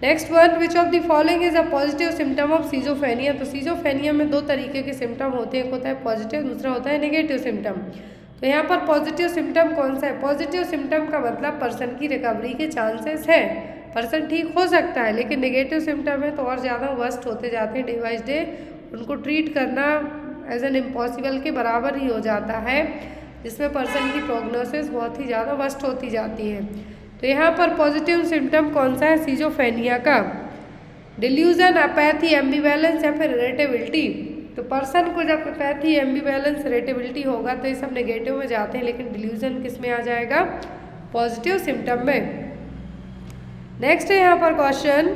Next one, which of the following is a positive symptom of schizophrenia, तो सीजोफेनिया में 2 तरीके के सिम्टम होते हैं, एक होता है पॉजिटिव, दूसरा होता है नेगेटिव सिम्टम। तो यहाँ पर पॉजिटिव सिम्टम कौन सा है? पॉजिटिव सिम्टम का मतलब पर्सन की रिकवरी के चांसेस है, पर्सन ठीक हो सकता है, लेकिन नेगेटिव सिम्टम है तो और ज़्यादा वर्स्ट होते जाते हैं डे बाई डे, उनको ट्रीट करना एज एन इम्पॉसिबल के बराबर ही हो जाता है, जिसमें पर्सन की प्रोग्नोसिस बहुत ही ज़्यादा वर्स्ट होती जाती है। तो यहाँ पर पॉजिटिव सिम्टम कौन सा है सीजोफेनिया का? डिल्यूजन, अपैथी, एम्बिवैलेंस या फिर इरिटेबिलिटी। तो पर्सन को जब अपैथी, एम्बिवैलेंस, इरिटेबिलिटी होगा तो ये सब नेगेटिव में जाते हैं, लेकिन डिल्यूजन किस में आ जाएगा? पॉजिटिव सिम्टम में। नेक्स्ट है यहाँ पर question,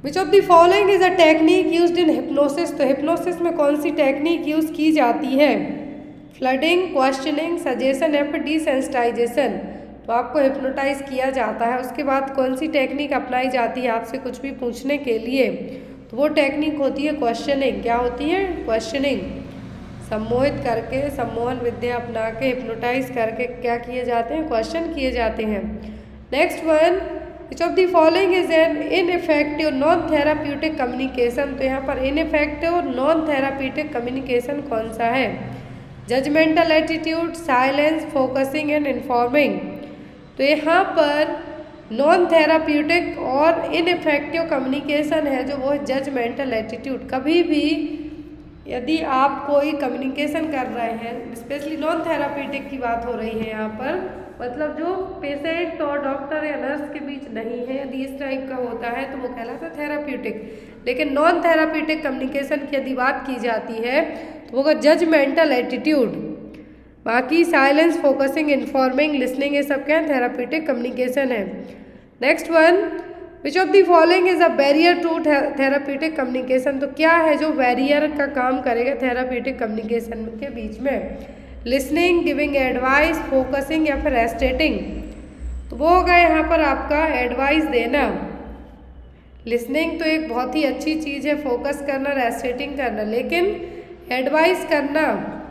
which of the following is a technique used in hypnosis, तो हिप्नोसिस में कौन सी टेक्निक यूज की जाती है? फ्लडिंग, क्वेश्चनिंग, सजेशन या फिर डिसेंसिटाइजेशन। तो आपको हिप्नोटाइज किया जाता है, उसके बाद कौन सी टेक्निक अपनाई जाती है आपसे कुछ भी पूछने के लिए? तो वो टेक्निक होती है क्वेश्चनिंग। क्या होती है? क्वेश्चनिंग। सम्मोहित करके, सम्मोहन विद्या अपना के, हिप्नोटाइज करके क्या किए जाते हैं? क्वेश्चन किए जाते हैं। Next one, which of the following is an ineffective non therapeutic communication, तो यहाँ पर इनइफेक्टिव नॉन थेराप्यूटिक कम्युनिकेशन कौन सा है? Judgemental attitude, silence, focusing and informing. तो यहाँ पर नॉन थेराप्यूटिक और इनइफेक्टिव कम्युनिकेशन है जो वो जजमेंटल एटीट्यूड। कभी भी यदि आप कोई कम्युनिकेशन कर रहे हैं, स्पेशली नॉन थेराप्यूटिक की बात हो रही है यहाँ पर, मतलब जो पेशेंट और डॉक्टर या नर्स के बीच नहीं है, यदि इस टाइप का होता है तो वो कहलाता है थेराप्यूटिक। लेकिन नॉन थेराप्यूटिक कम्युनिकेशन की यदि बात की जाती है तो वो जजमेंटल एटीट्यूड। बाकी साइलेंस, फोकसिंग, इन्फॉर्मिंग, लिसनिंग, ये सब क्या है? थेराप्यूटिक कम्युनिकेशन है। Next one, which of the following is a barrier to therapeutic communication, तो क्या है जो बैरियर का काम करेगा थेराप्यूटिक कम्युनिकेशन के बीच में? लिसनिंग, गिविंग एडवाइस, फोकसिंग या फिर रेस्टेटिंग। तो वो होगा यहाँ पर आपका एडवाइस देना। लिसनिंग तो एक बहुत ही अच्छी चीज़ है, फोकस करना, रेस्टेटिंग करना, लेकिन एडवाइस करना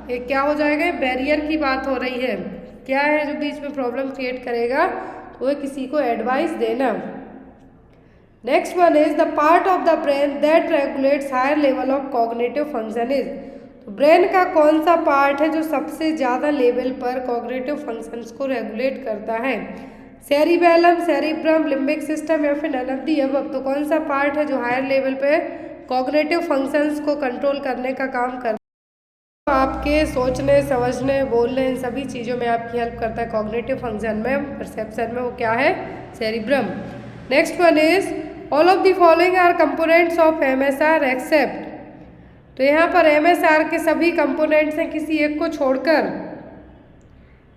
ये क्या हो जाएगा? बैरियर की बात हो रही है। क्या है जो बीच में प्रॉब्लम क्रिएट करेगा? तो वो किसी को एडवाइस देना। Next one is the part of the brain that regulates higher level of cognitive function is, तो ब्रेन का कौन सा पार्ट है जो सबसे ज़्यादा लेवल पर कॉग्निटिव फंक्शंस को रेगुलेट करता है? सेरिबेलम, सेरिब्रम, लिम्बिक सिस्टम या फिर नन ऑफ द अबव। तो कौन सा पार्ट है जो हायर लेवल पे कॉग्निटिव फंक्शंस को कंट्रोल करने का काम करता है? आपके सोचने, समझने, बोलने, इन सभी चीज़ों में आपकी हेल्प करता है कॉग्निटिव फंक्शन में, परसेप्शन में, वो क्या है? Cerebrum. Next one is all of the following are components of MSR except, तो यहाँ पर एमएसआर के सभी कंपोनेंट्स हैं किसी एक को छोड़कर।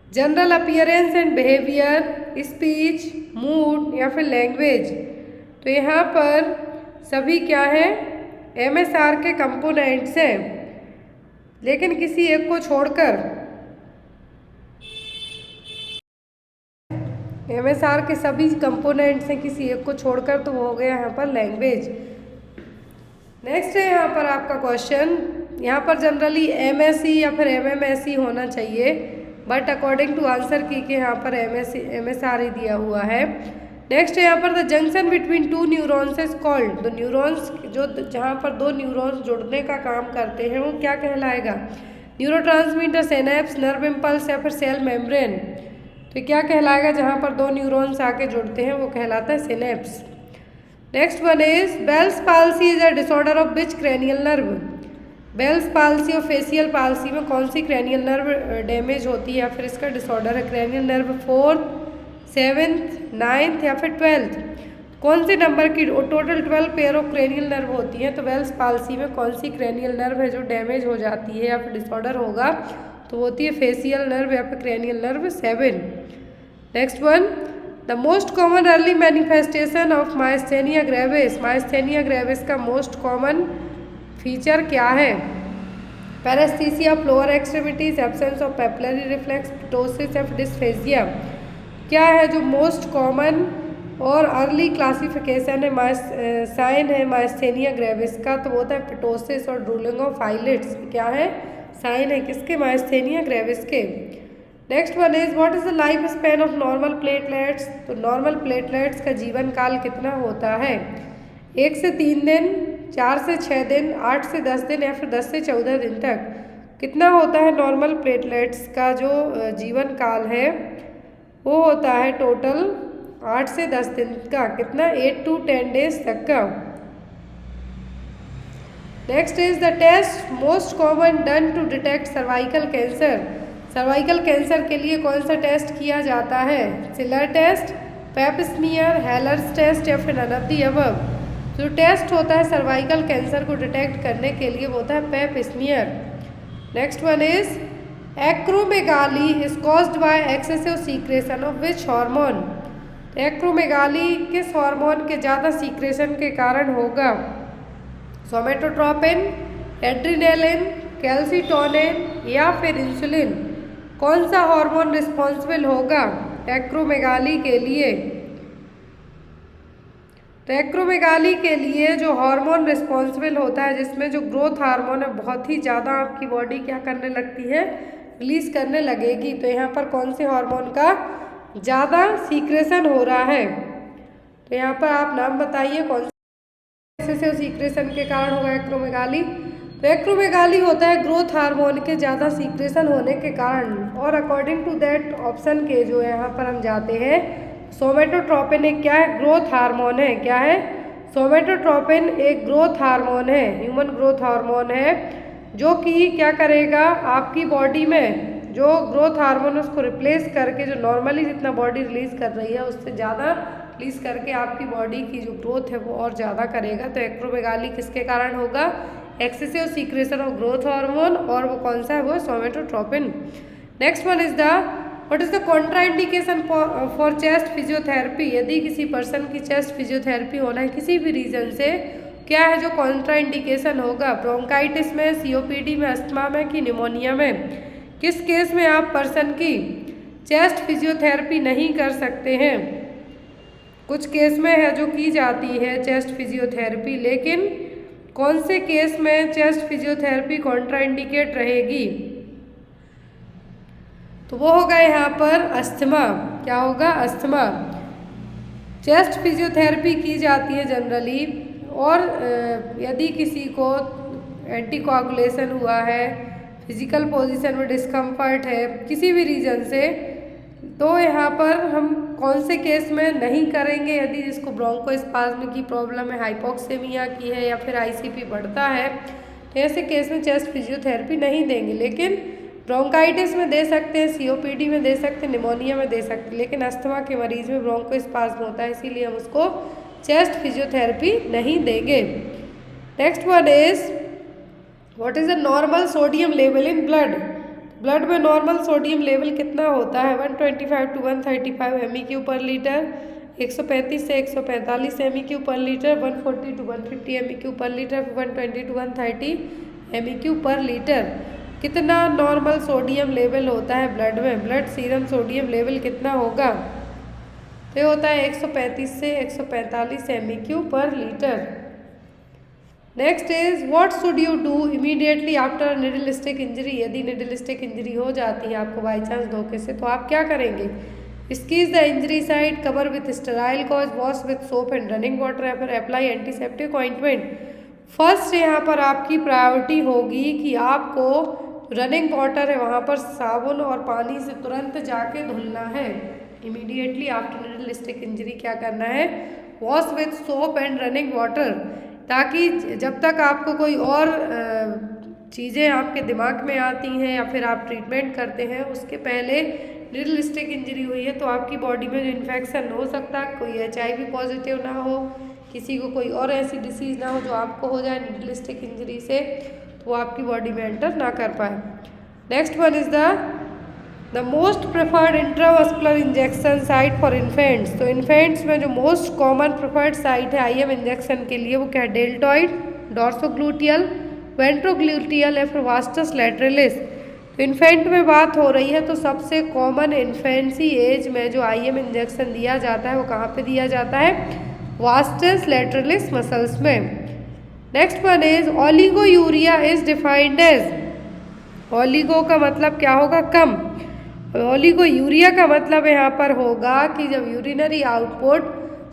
General appearance and behaviour, speech, mood या फिर लैंग्वेज। तो यहाँ पर सभी क्या है? एमएसआर के कंपोनेंट्स हैं, लेकिन किसी एक को छोड़कर। एमएसआर के सभी कंपोनेंट्स हैं किसी एक को छोड़कर, तो वो हो गया यहाँ पर लैंग्वेज। नेक्स्ट है यहाँ पर आपका क्वेश्चन, यहाँ पर जनरली एमएससी या फिर एमएमएससी होना चाहिए, बट अकॉर्डिंग टू आंसर की कि यहाँ पर एमएसआर ही दिया हुआ है। नेक्स्ट है यहाँ पर the junction between two neurons is called, तो न्यूरॉन्स जो जहाँ पर 2 न्यूरॉन्स जुड़ने का काम करते हैं वो क्या कहलाएगा? न्यूरोट्रांसमीटर, सिनेप्स, नर्व इम्पल्स या फिर सेल मेम्ब्रेन। तो क्या कहलाएगा? जहाँ पर 2 न्यूरॉन्स आके जुड़ते हैं वो कहलाता है synapse. Next one is Bell's palsy is a disorder of which cranial nerve, Bell's palsy और फेशियल पाल्सी में कौन सी क्रेनियल नर्व डैमेज होती है या फिर इसका डिसऑर्डर है? Cranial nerve 4th, 7th, 9th या फिर 12th। कौन से नंबर की? Total 12 pair of cranial nerve होती हैं, तो बेल्स पाल्सी में कौन सी क्रेनियल नर्व है जो डैमेज हो जाती है या फिर डिसऑर्डर होगा? तो होती है फेशियल नर्व या फिर cranial nerve 7। Next one, the most common early manifestation of myasthenia gravis, myasthenia gravis का मोस्ट कॉमन फीचर क्या है? Paraesthesia of lower extremities, absence of pupillary reflex, ptosis या डिस्फेजिया। क्या है जो मोस्ट कॉमन और अर्ली क्लासिफिकेशन है sign है माइस्थेनिया ग्रेविस का, तो वो होता है पिटोसिस और ड्रूलिंग ऑफ आइलिड्स। क्या है? साइन है किसके? माइस्थेनिया ग्रेविस के। Next one is what is the life span of normal platelets. तो नॉर्मल प्लेटलेट्स का जीवन काल कितना होता है? 1 से 3 दिन, 4 से 6 दिन, 8 से 10 दिन या फिर 10 से 14 दिन तक। कितना होता है नॉर्मल प्लेटलेट्स का जो जीवन काल है? वो होता है टोटल 8 से 10 दिन का। कितना? 8 to 10 डेज तक का। Next is the test most common done to detect cervical cancer. Cervical cancer के लिए कौन सा टेस्ट किया जाता है? Schiller test, pap smear, Heller's test या फिर नन ऑफ द अबव। जो टेस्ट होता है सर्वाइकल कैंसर को डिटेक्ट करने के लिए वो होता है pap smear. Next one is acromegaly is caused by excessive secretion of which hormone. Acromegaly किस हार्मोन के ज़्यादा सीक्रेशन के कारण होगा? सोमेटोट्रोपिन, एड्रिनेलिन, कैल्सिटोनिन या फिर इंसुलिन। कौन सा हार्मोन रिस्पॉन्सिबल होगा एक्रोमेगाली के लिए? तो एक्रोमेगाली के लिए जो हार्मोन रिस्पॉन्सिबल होता है, जिसमें जो ग्रोथ हार्मोन है बहुत ही ज़्यादा आपकी बॉडी क्या करने लगती है? रिलीज करने लगेगी। तो यहाँ पर कौन से हार्मोन का ज़्यादा सीक्रेशन हो रहा है? तो यहाँ पर आप नाम बताइए कौन से सीक्रेशन के कारण होगा एक्रोमेगाली। तो एक्रोमेगाली होता है ग्रोथ हार्मोन के ज़्यादा सीक्रेशन होने के कारण। और अकॉर्डिंग टू दैट ऑप्शन के जो यहाँ पर हम जाते हैं, सोमेटोट्रोपिन एक क्या है? ग्रोथ हार्मोन है। क्या है? सोमेटोट्रोपिन एक ग्रोथ हार्मोन है, ह्यूमन ग्रोथ हार्मोन है, जो कि क्या करेगा आपकी बॉडी में जो ग्रोथ हार्मोन उसको रिप्लेस करके जो नॉर्मली जितना बॉडी रिलीज कर रही है उससे ज़्यादा रिलीज करके आपकी बॉडी की जो ग्रोथ है वो और ज़्यादा करेगा। तो एक्रोमेगाली किसके कारण होगा? Excessive secretion of growth hormone, और वो कौन सा है? वो somatotropin. Next one is the what is the contraindication for chest physiotherapy. यदि किसी पर्सन की चेस्ट फिजियोथेरेपी होना है किसी भी रीजन से, क्या है जो कॉन्ट्राइंडिकेशन होगा? ब्रोंकाइटिस में, सीओपीडी में, अस्थमा में कि निमोनिया में। किस केस में आप पर्सन की चेस्ट फिजियोथेरेपी नहीं कर सकते हैं? कुछ केस में है जो की जाती है चेस्ट फिजियोथेरेपी, लेकिन कौन से केस में चेस्ट फिजियोथेरेपी कॉन्ट्राइंडिकेट रहेगी? तो वो होगा यहाँ पर अस्थमा। क्या होगा? अस्थमा। चेस्ट फिजियोथेरेपी की जाती है जनरली, और यदि किसी को एंटीकोआगुलेशन हुआ है, फिजिकल पोजीशन में डिस्कम्फर्ट है किसी भी रीजन से, तो यहाँ पर हम कौन से केस में नहीं करेंगे? यदि जिसको ब्रोंकोस्पाज्म की प्रॉब्लम है, हाइपोक्सेमिया की है या फिर आईसीपी बढ़ता है, तो ऐसे केस में चेस्ट फिजियोथेरेपी नहीं देंगे। लेकिन ब्रोंकाइटिस में दे सकते हैं, सीओपीडी में दे सकते हैं, निमोनिया में दे सकते हैं, लेकिन अस्थमा के मरीज में ब्रोंकोस्पाज्म होता है, इसीलिए हम उसको चेस्ट फिजियोथेरेपी नहीं देंगे। Next one is what is the normal sodium level in blood. Blood में नॉर्मल सोडियम लेवल कितना होता है? 125 to 135 MEQ पर लीटर, 135 से 145 MEQ पर लीटर, 140 to 150 MEQ पर लीटर, 120 to 130 MEQ पर लीटर। कितना नॉर्मल सोडियम लेवल होता है ब्लड में? ब्लड सीरम सोडियम लेवल कितना होगा? तो ये होता है 135 से 145 MEQ पर litre. Next is what should you do immediately after needle stick injury. यदि निडल स्टिक इंजरी हो जाती है आपको बाई चांस धोखे से, तो आप क्या करेंगे? Squeeze the injury side, cover with sterile gauze, wash with soap and running water या फिर अप्लाई एंटीसेप्टिक ऑइंटमेंट। फर्स्ट यहाँ पर आपकी प्रायोरिटी होगी कि आपको रनिंग वाटर है वहाँ पर साबुन और पानी से तुरंत जाके धुलना है। Immediately after needle stick injury क्या करना है? Wash with soap and running water, ताकि जब तक आपको कोई और चीज़ें आपके दिमाग में आती हैं या फिर आप ट्रीटमेंट करते हैं, उसके पहले निडल स्टिक इंजरी हुई है तो आपकी बॉडी में जो इन्फेक्शन हो सकता है, कोई HIV पॉजिटिव ना हो, किसी को कोई और ऐसी डिसीज़ ना हो जो आपको हो जाए निडल स्टिक इंजरी से, तो वो आपकी बॉडी में एंटर ना कर पाए। Next one is the most preferred intramuscular injection site for infants. तो इन्फेंट्स में जो मोस्ट कॉमन प्रेफर्ड साइट है IM इंजेक्शन के लिए वो क्या है? डेल्टॉइड, डॉर्सोग्लूटियल, वेंट्रोग्लूटियल या फिर वास्टस लैटरलिस। तो इन्फेंट में बात हो रही है तो सबसे कॉमन इन्फेंसी एज में जो आईएम इंजेक्शन दिया जाता है वो कहाँ पे दिया जाता है? वास्टस लैटरलिस मसल्स में। Next one is oliguria is defined as. Oligo का मतलब क्या होगा? कम। ओलिगोयूरिया का मतलब यहाँ पर होगा कि जब यूरिनरी आउटपुट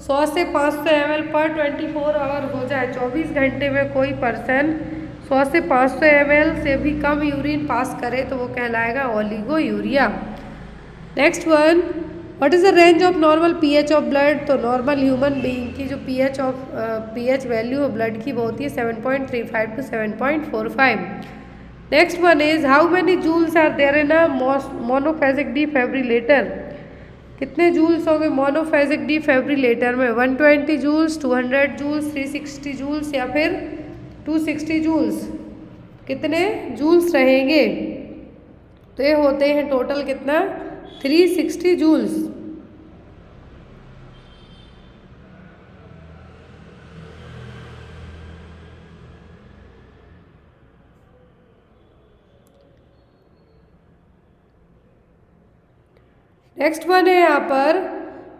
100 से 500 ml पर 24 आवर हो जाए, 24 घंटे में कोई पर्सन 100 से 500 ml से भी कम यूरिन पास करे तो वो कहलाएगा oliguria. Next one, what is the range of normal pH of blood? तो नॉर्मल ह्यूमन बीइंग की जो पीएच वैल्यू है ब्लड की वो होती है 7.35 to 7.45। Next one is how many joules are there in a monophasic defibrillator? कितने joules होंगे मोनोफेजिक डिफिब्रिलेटर में? 120 जूल्स, 200 जूल्स, 360 जूल्स या फिर 260 जूल्स? कितने जूल्स रहेंगे? तो ये होते हैं टोटल कितना? 360 जूल्स। नेक्स्ट वन है यहाँ पर,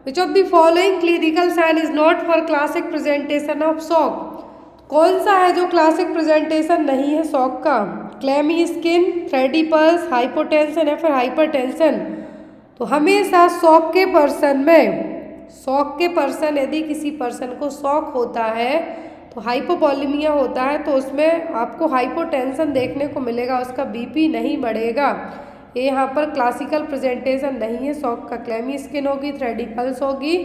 which of the following clinical sign is not for classic presentation of shock? कौन सा है जो क्लासिक प्रेजेंटेशन नहीं है शॉक का? क्लैमी स्किन, थ्रेडी पल्स, हाइपोटेंशन या फिर हाइपरटेंशन? तो हमेशा शॉक के पर्सन यदि किसी पर्सन को शॉक होता है तो हाइपोवोलेमिया होता है तो उसमें आपको हाइपोटेंशन देखने को मिलेगा, उसका बीपी नहीं बढ़ेगा। ये यहाँ पर क्लासिकल प्रेजेंटेशन नहीं है शॉक का। क्लैमी स्किन होगी, थ्रेडी पल्स होगी,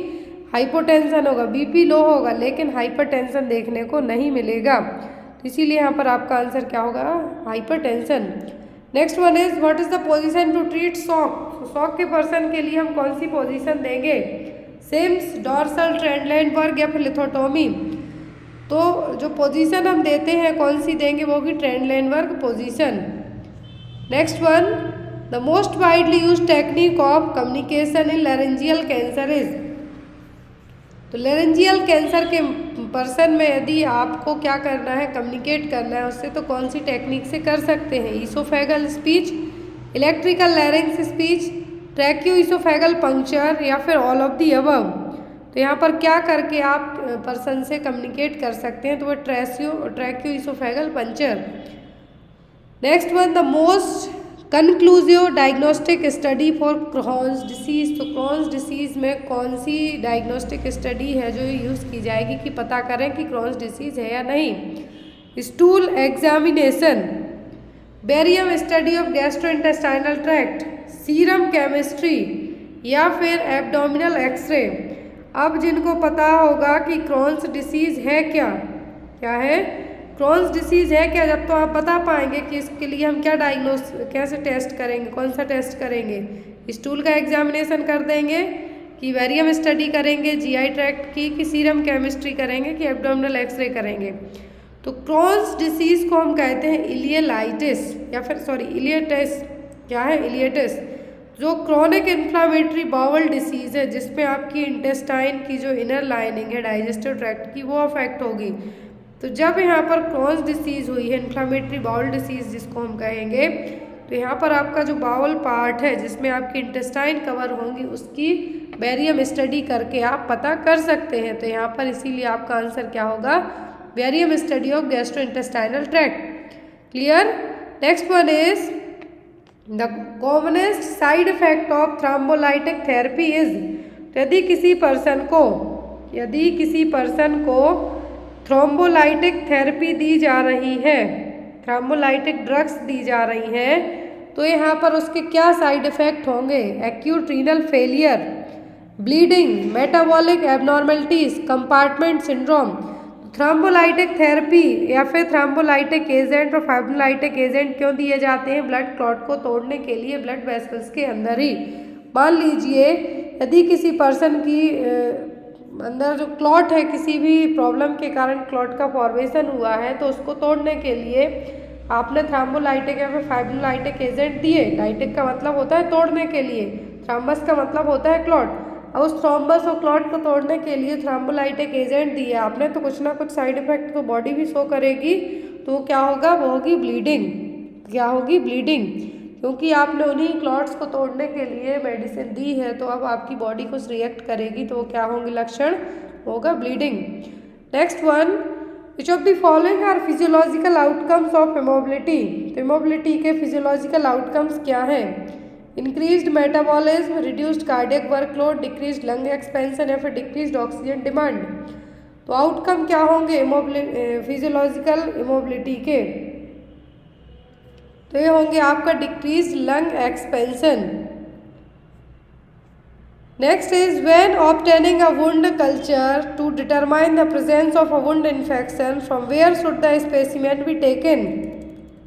हाइपोटेंशन होगा, बीपी लो होगा लेकिन हाइपरटेंशन देखने को नहीं मिलेगा। तो इसीलिए यहाँ पर आपका आंसर क्या होगा? Hypertension. Next one is what is the position to treat shock? Shock के पर्सन के लिए हम कौन सी पोजीशन देंगे? सिम्स, डॉर्सल, ट्रेंडलाइनबर्ग या फिर लिथोटोमी? तो जो पोजीशन हम देते हैं कौन सी देंगे? वो होगी Trendelenburg position. Next one, the most widely use technique of communication in laryngeal cancer is? तो लैरेंजियल कैंसर के पर्सन में यदि आपको क्या करना है, कम्युनिकेट करना है उससे, तो कौन सी टेक्निक से कर सकते हैं? Oesophageal speech, electrical larynx speech, tracheo oesophageal puncture या फिर ऑल ऑफ दी अबव? तो यहाँ पर क्या करके आप पर्सन से कम्युनिकेट कर सकते हैं? तो वो tracheo oesophageal puncture. Next one, the most conclusive diagnostic study for Crohn's disease? तो क्रॉन्स डिसीज में कौन सी डायग्नोस्टिक स्टडी है जो यूज़ की जाएगी कि पता करें कि क्रॉन्स डिसीज है या नहीं? Stool examination, barium study of gastrointestinal tract, serum chemistry या फिर एब्डोमिनल एक्सरे? अब जिनको पता होगा कि क्रॉन्स डिसीज है क्या है, क्रॉन्स डिसीज है क्या, जब तो आप बता पाएंगे कि इसके लिए हम क्या कैसे टेस्ट करेंगे, कौन सा टेस्ट करेंगे? स्टूल का एग्जामिनेशन कर देंगे कि वेरियम स्टडी करेंगे जीआई ट्रैक्ट की, कि सीरम केमिस्ट्री करेंगे, कि एब्डोमिनल एक्सरे करेंगे? तो क्रॉन्स डिसीज को हम कहते हैं इलियलाइटिस या फिर इलियटिस। क्या है? इलियटिस। जो क्रॉनिक इन्फ्लामेटरी बाउल डिसीज है जिसमें आपकी इंटेस्टाइन की जो इनर लाइनिंग है डाइजेस्टिव ट्रैक्ट की वो अफेक्ट होगी। तो जब यहाँ पर क्रॉन्स डिसीज हुई है, इन्फ्लामेटरी बाउल डिसीज जिसको हम कहेंगे, तो यहाँ पर आपका जो बाउल पार्ट है जिसमें आपकी इंटेस्टाइन कवर होंगी उसकी बैरियम स्टडी करके आप पता कर सकते हैं। तो यहाँ पर इसीलिए आपका आंसर क्या होगा? Barium study of gastrointestinal tract. Clear? Next one is the commonest side effect of thrombolytic therapy is? यदि किसी पर्सन को थ्रोम्बोलाइटिक थेरेपी दी जा रही है, थ्रोम्बोलाइटिक ड्रग्स दी जा रही हैं, तो यहाँ पर उसके क्या साइड इफ़ेक्ट होंगे? Acute renal failure, bleeding, metabolic abnormalities, compartment syndrome. Thrombolytic therapy या फिर थ्रोम्बोलाइटिक एजेंट और फाइब्रोलाइटिक एजेंट क्यों दिए जाते हैं? ब्लड क्लॉट को तोड़ने के लिए ब्लड वेसल्स के अंदर ही। मान लीजिए यदि किसी पर्सन की अंदर जो क्लॉट है, किसी भी प्रॉब्लम के कारण क्लॉट का फॉर्मेशन हुआ है, तो उसको तोड़ने के लिए आपने थ्रोम्बोलाइटिक या फिर फाइब्रोलाइटिक एजेंट दिए। लाइटिक का मतलब होता है तोड़ने के लिए, थ्रोम्बस का मतलब होता है क्लॉट। अब उस थ्रोम्बस और क्लॉट को तोड़ने के लिए थ्रोम्बोलाइटिक एजेंट दिए आपने, तो कुछ ना कुछ साइड इफेक्ट तो बॉडी भी शो करेगी। तो क्या होगा? वो होगी ब्लीडिंग। क्या होगी? ब्लीडिंग। क्योंकि आपने उन्हीं क्लॉट्स को तोड़ने के लिए मेडिसिन दी है, तो अब आपकी बॉडी कुछ रिएक्ट करेगी, तो वो क्या होंगे लक्षण, होगा bleeding. Next one, which of the following are physiological outcomes of immobility. तो हेमोबिलिटी के फिजियोलॉजिकल आउटकम्स क्या हैं? Increased metabolism, reduced cardiac workload, decreased lung expansion या फिर डिक्रीज्ड ऑक्सीजन डिमांड। तो आउटकम क्या होंगे फिजियोलॉजिकल इमोबिलिटी के? तो ये होंगे आपका decrease lung expansion. Next is when obtaining a wound culture to determine the presence of a wound infection from where should the specimen be taken.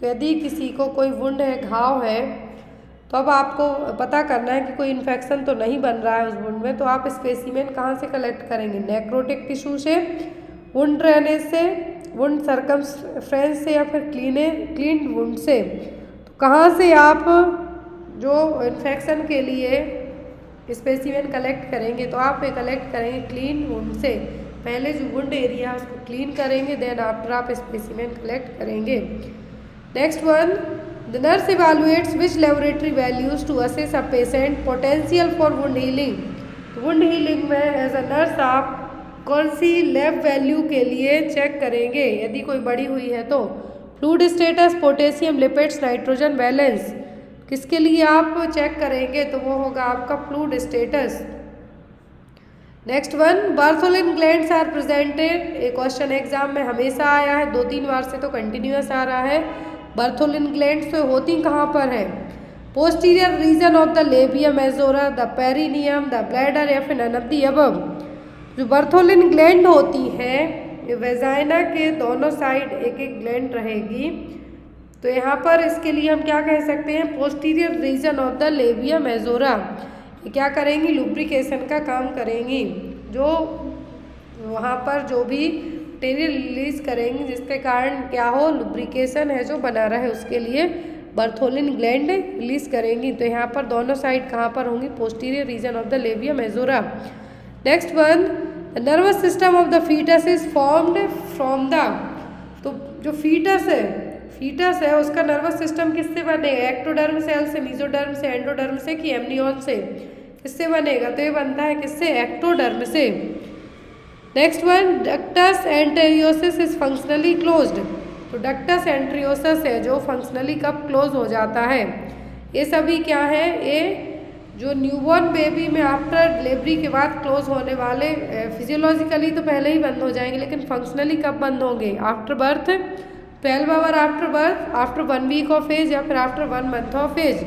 तो यदि किसी को कोई वुंड है, घाव है, तो अब आपको पता करना है कि कोई इन्फेक्शन तो नहीं बन रहा है उस वुंड में, तो आप स्पेसिमेन कहाँ से कलेक्ट करेंगे? नेक्रोटिक टिश्यू से, वुंड ड्रेनेज से, वुंड सर्कमफ्रेंस से या फिर क्लीन वुंड से। तो कहाँ से आप जो इन्फेक्शन के लिए स्पेसिमेन कलेक्ट करेंगे? तो आप कलेक्ट करेंगे क्लीन वुंड से। पहले जो वुंड एरिया है उसको क्लीन करेंगे, देन आफ्टर आप स्पेसिमेन कलेक्ट करेंगे। Next one, the nurse evaluates which laboratory values to assess a patient potential for wound healing. Wound healing में एज अ नर्स आप कौन सी लैब वैल्यू के लिए चेक करेंगे यदि कोई बढ़ी हुई है? तो fluid status, potassium, lipids, nitrogen balance, किसके लिए आप चेक करेंगे? तो वो होगा आपका fluid status. Next one, Bartholin glands are presented. एक क्वेश्चन एग्जाम में हमेशा आया है, 2-3 बार से तो कंटिन्यूअस आ रहा है। बार्थोलिन ग्लैंड्स तो होती कहाँ पर है? Posterior region of the labia majora, the perineum, the bladder या फिर नन ऑफ द अबव। जो बार्थोलिन ग्लैंड होती है, ये वेजाइना के दोनों साइड एक एक ग्लैंड रहेगी। तो यहाँ पर इसके लिए हम क्या कह सकते हैं? Posterior region of the labia majora. ये क्या करेंगी? लुब्रिकेशन का काम करेंगी। जो वहाँ पर जो भी मटेरियल रिलीज करेंगी जिसके कारण क्या हो, लुब्रिकेशन है जो बना रहे, उसके लिए बार्थोलिन ग्लैंड रिलीज करेंगी। तो यहाँ पर दोनों साइड कहाँ पर होंगी? Posterior region of the labia majora. Next one, the nervous system of the foetus is formed from the. तो जो फीटस है उसका नर्वस सिस्टम किससे बनेगा? एक्टोडर्म सेल से, मेसोडर्म से, एंडोडर्म से कि एमनियन से? किससे बनेगा? तो ये बनता है किससे? एक्टोडर्म से। Next one, ductus arteriosus is functionally closed. तो डक्टस एंटेरियोसिस है जो फंक्शनली कब क्लोज हो जाता है? ये सभी क्या है? ये जो न्यूबॉर्न बेबी में आफ्टर डिलीवरी के बाद क्लोज होने वाले, फिजियोलॉजिकली तो पहले ही बंद हो जाएंगे, लेकिन फंक्शनली कब बंद होंगे? After birth, 12 hour after birth, after 1 week of age या फिर आफ्टर 1 मंथ ऑफ एज।